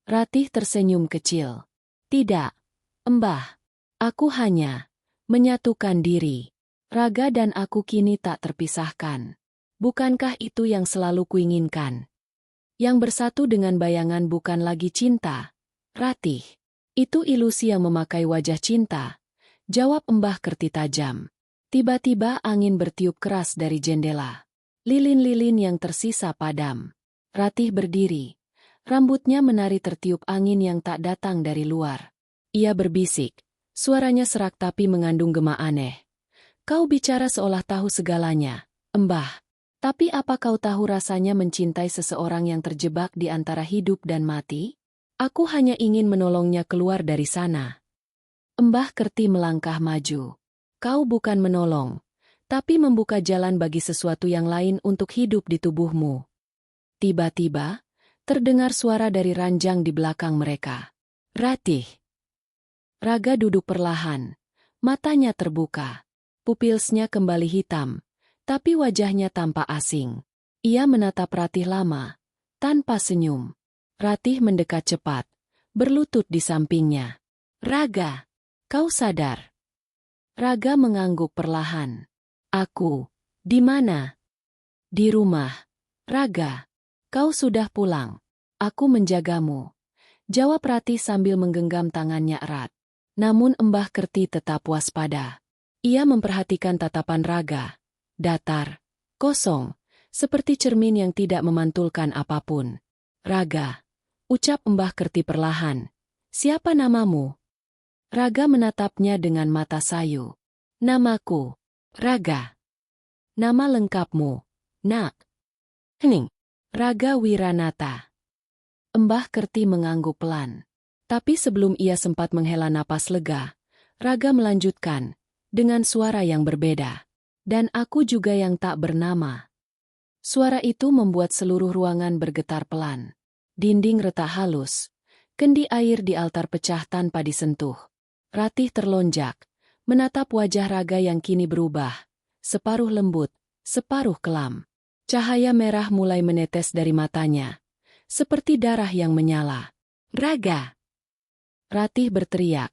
Ratih tersenyum kecil. Tidak, Mbah. Aku hanya menyatukan diri. Raga dan aku kini tak terpisahkan. Bukankah itu yang selalu kuinginkan? Yang bersatu dengan bayangan bukan lagi cinta, Ratih. Itu ilusi yang memakai wajah cinta, jawab Mbah Kerti tajam. Tiba-tiba angin bertiup keras dari jendela. Lilin-lilin yang tersisa padam. Ratih berdiri. Rambutnya menari tertiup angin yang tak datang dari luar. Ia berbisik. Suaranya serak tapi mengandung gema aneh. Kau bicara seolah tahu segalanya, Mbah. Tapi apa kau tahu rasanya mencintai seseorang yang terjebak di antara hidup dan mati? Aku hanya ingin menolongnya keluar dari sana. Mbah Kerti melangkah maju. Kau bukan menolong, tapi membuka jalan bagi sesuatu yang lain untuk hidup di tubuhmu. Tiba-tiba, terdengar suara dari ranjang di belakang mereka. Ratih. Raga duduk perlahan. Matanya terbuka. Pupilsnya kembali hitam, tapi wajahnya tampak asing. Ia menatap Ratih lama, tanpa senyum. Ratih mendekat cepat, berlutut di sampingnya. Raga, kau sadar? Raga mengangguk perlahan. Aku, di mana? Di rumah. Raga, kau sudah pulang. Aku menjagamu. Jawab Ratih sambil menggenggam tangannya erat. Namun Mbah Kerti tetap waspada. Ia memperhatikan tatapan Raga. Datar, kosong, seperti cermin yang tidak memantulkan apapun. Raga, ucap Mbah Kerti perlahan. Siapa namamu? Raga menatapnya dengan mata sayu. Namaku, Raga. Nama lengkapmu, Nak. Hening. Raga Wiranata. Mbah Kerti mengangguk pelan. Tapi sebelum ia sempat menghela napas lega, Raga melanjutkan, dengan suara yang berbeda. Dan aku juga yang tak bernama. Suara itu membuat seluruh ruangan bergetar pelan. Dinding retak halus. Kendi air di altar pecah tanpa disentuh. Ratih terlonjak, menatap wajah Raga yang kini berubah. Separuh lembut, separuh kelam. Cahaya merah mulai menetes dari matanya. Seperti darah yang menyala. Raga! Ratih berteriak,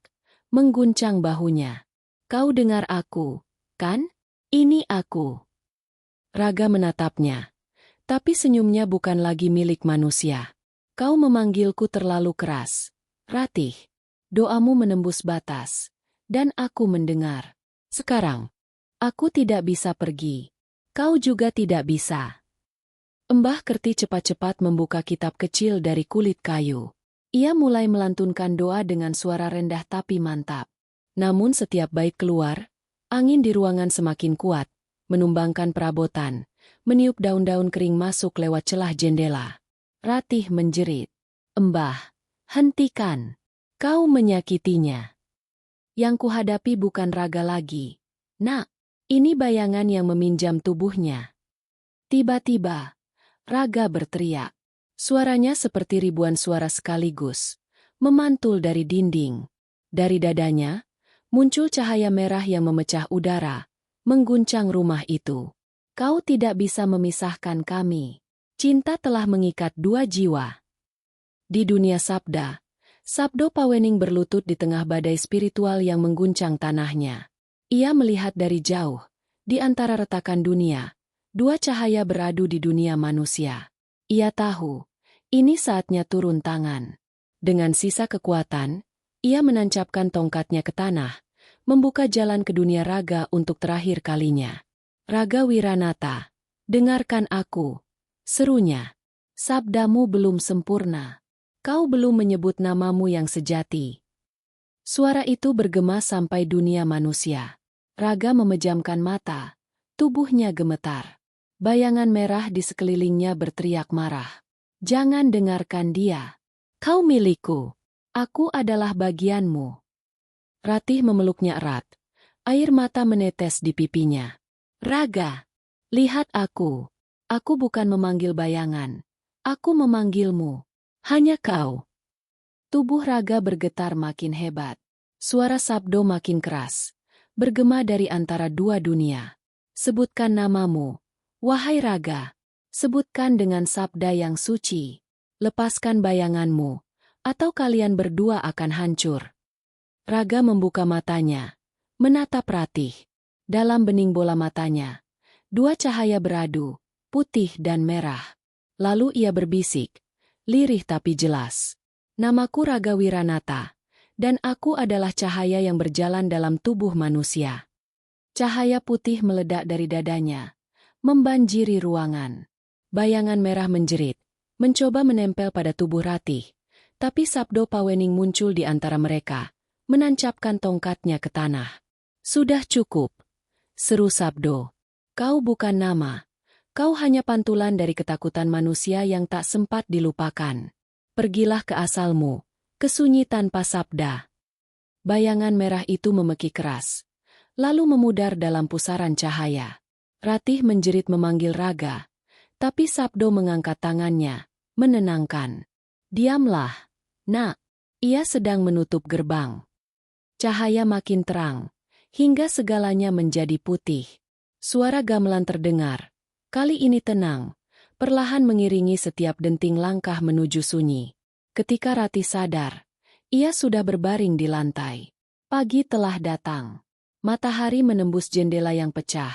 mengguncang bahunya. Kau dengar aku, kan? Ini aku. Raga menatapnya. Tapi senyumnya bukan lagi milik manusia. Kau memanggilku terlalu keras. Ratih. Doamu menembus batas. Dan aku mendengar. Sekarang, aku tidak bisa pergi. Kau juga tidak bisa. Mbah Kerti cepat-cepat membuka kitab kecil dari kulit kayu. Ia mulai melantunkan doa dengan suara rendah tapi mantap. Namun setiap bait keluar, angin di ruangan semakin kuat, menumbangkan perabotan, meniup daun-daun kering masuk lewat celah jendela. Ratih menjerit. Mbah, hentikan. Kau menyakitinya. Yang kuhadapi bukan Raga lagi. Nak, ini bayangan yang meminjam tubuhnya. Tiba-tiba, Raga berteriak. Suaranya seperti ribuan suara sekaligus, memantul dari dinding. Dari dadanya, muncul cahaya merah yang memecah udara, mengguncang rumah itu. Kau tidak bisa memisahkan kami. Cinta telah mengikat dua jiwa. Di dunia sabda, Sabdo Pawening berlutut di tengah badai spiritual yang mengguncang tanahnya. Ia melihat dari jauh, di antara retakan dunia, dua cahaya beradu di dunia manusia. Ia tahu, ini saatnya turun tangan. Dengan sisa kekuatan, ia menancapkan tongkatnya ke tanah, membuka jalan ke dunia raga untuk terakhir kalinya. Raga Wiranata, dengarkan aku, serunya. Sabdamu belum sempurna. Kau belum menyebut namamu yang sejati. Suara itu bergema sampai dunia manusia. Raga memejamkan mata, tubuhnya gemetar. Bayangan merah di sekelilingnya berteriak marah. Jangan dengarkan dia. Kau milikku. Aku adalah bagianmu. Ratih memeluknya erat. Air mata menetes di pipinya. Raga, lihat aku. Aku bukan memanggil bayangan. Aku memanggilmu. Hanya kau. Tubuh Raga bergetar makin hebat. Suara Sabdo makin keras, bergema dari antara dua dunia. Sebutkan namamu, wahai Raga. Sebutkan dengan sabda yang suci. Lepaskan bayanganmu, atau kalian berdua akan hancur. Raga membuka matanya, menatap Ratih. Dalam bening bola matanya, dua cahaya beradu, putih dan merah. Lalu ia berbisik, lirih tapi jelas. Namaku Raga Wiranata, dan aku adalah cahaya yang berjalan dalam tubuh manusia. Cahaya putih meledak dari dadanya, membanjiri ruangan. Bayangan merah menjerit, mencoba menempel pada tubuh Ratih, tapi Sabdo Pawening muncul di antara mereka, menancapkan tongkatnya ke tanah. Sudah cukup, seru Sabdo. Kau bukan nama, kau hanya pantulan dari ketakutan manusia yang tak sempat dilupakan. Pergilah ke asalmu, ke sunyi tanpa sabda. Bayangan merah itu memeki keras, lalu memudar dalam pusaran cahaya. Ratih menjerit memanggil Raga, tapi Sabdo mengangkat tangannya, menenangkan. Diamlah, nak. Ia sedang menutup gerbang. Cahaya makin terang, hingga segalanya menjadi putih. Suara gamelan terdengar, kali ini tenang, perlahan mengiringi setiap denting langkah menuju sunyi. Ketika Ratih sadar, ia sudah berbaring di lantai. Pagi telah datang. Matahari menembus jendela yang pecah,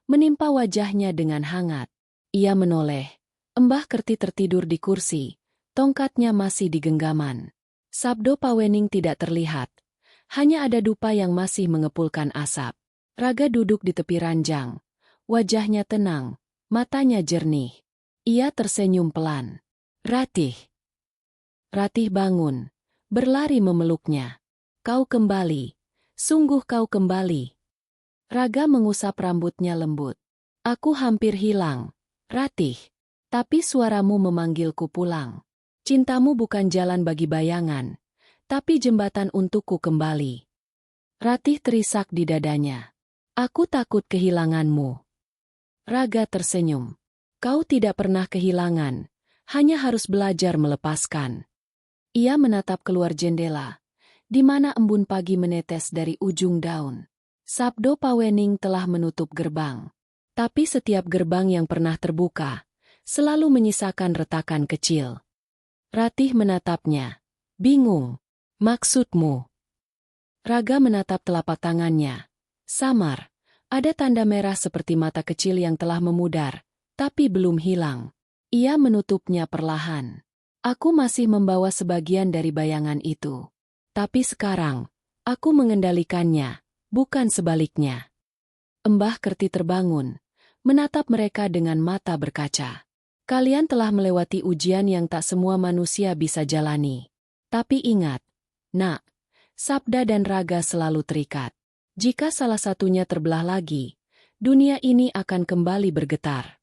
menimpa wajahnya dengan hangat. Ia menoleh. Mbah Kerti tertidur di kursi, tongkatnya masih di genggaman. Sabdo Pawening tidak terlihat. Hanya ada dupa yang masih mengepulkan asap. Raga duduk di tepi ranjang. Wajahnya tenang, matanya jernih. Ia tersenyum pelan. Ratih. Ratih bangun, berlari memeluknya. Kau kembali. Sungguh kau kembali. Raga mengusap rambutnya lembut. Aku hampir hilang, Ratih. Tapi suaramu memanggilku pulang. Cintamu bukan jalan bagi bayangan, tapi jembatan untukku kembali. Ratih terisak di dadanya. Aku takut kehilanganmu. Raga tersenyum. Kau tidak pernah kehilangan, hanya harus belajar melepaskan. Ia menatap keluar jendela, di mana embun pagi menetes dari ujung daun. Sabdo Pawening telah menutup gerbang. Tapi setiap gerbang yang pernah terbuka, selalu menyisakan retakan kecil. Ratih menatapnya. Bingung. Maksudmu? Raga menatap telapak tangannya. Samar. Ada tanda merah seperti mata kecil yang telah memudar, tapi belum hilang. Ia menutupnya perlahan. Aku masih membawa sebagian dari bayangan itu. Tapi sekarang, aku mengendalikannya, bukan sebaliknya. Mbah Kerti terbangun, menatap mereka dengan mata berkaca. Kalian telah melewati ujian yang tak semua manusia bisa jalani. Tapi ingat, nak, sabda dan raga selalu terikat. Jika salah satunya terbelah lagi, dunia ini akan kembali bergetar.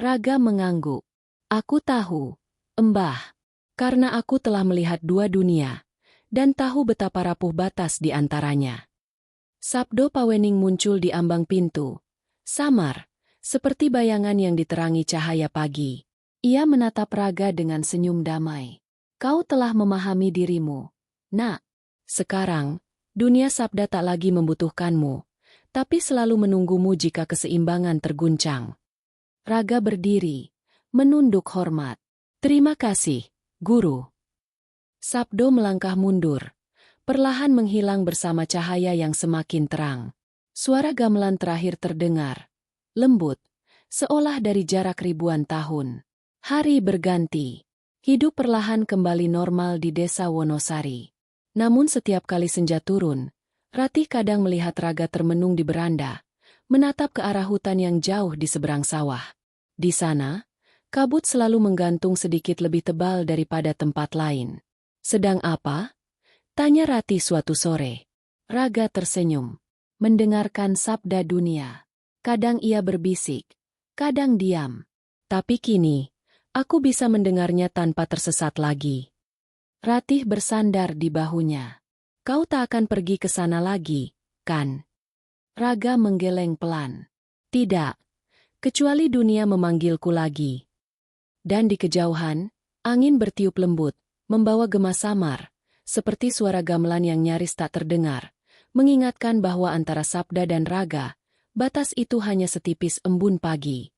Raga mengangguk. Aku tahu, Mbah, karena aku telah melihat dua dunia, dan tahu betapa rapuh batas di antaranya. Sabdo Pawening muncul di ambang pintu. Samar, seperti bayangan yang diterangi cahaya pagi. Ia menatap Raga dengan senyum damai. Kau telah memahami dirimu, nak. Sekarang, dunia sabda tak lagi membutuhkanmu, tapi selalu menunggumu jika keseimbangan terguncang. Raga berdiri, menunduk hormat. Terima kasih, Guru. Sabdo melangkah mundur, perlahan menghilang bersama cahaya yang semakin terang. Suara gamelan terakhir terdengar, lembut, seolah dari jarak ribuan tahun. Hari berganti. Hidup perlahan kembali normal di desa Wonosari. Namun setiap kali senja turun, Ratih kadang melihat Raga termenung di beranda, menatap ke arah hutan yang jauh di seberang sawah. Di sana, kabut selalu menggantung sedikit lebih tebal daripada tempat lain. Sedang apa? Tanya Ratih suatu sore. Raga tersenyum, mendengarkan sabda dunia. Kadang ia berbisik, kadang diam. Tapi kini, aku bisa mendengarnya tanpa tersesat lagi. Ratih bersandar di bahunya. Kau tak akan pergi ke sana lagi, kan? Raga menggeleng pelan. Tidak, kecuali dunia memanggilku lagi. Dan di kejauhan, Angin bertiup lembut, membawa gema samar, seperti suara gamelan yang nyaris tak terdengar, mengingatkan bahwa antara sabda dan raga, batas itu hanya setipis embun pagi.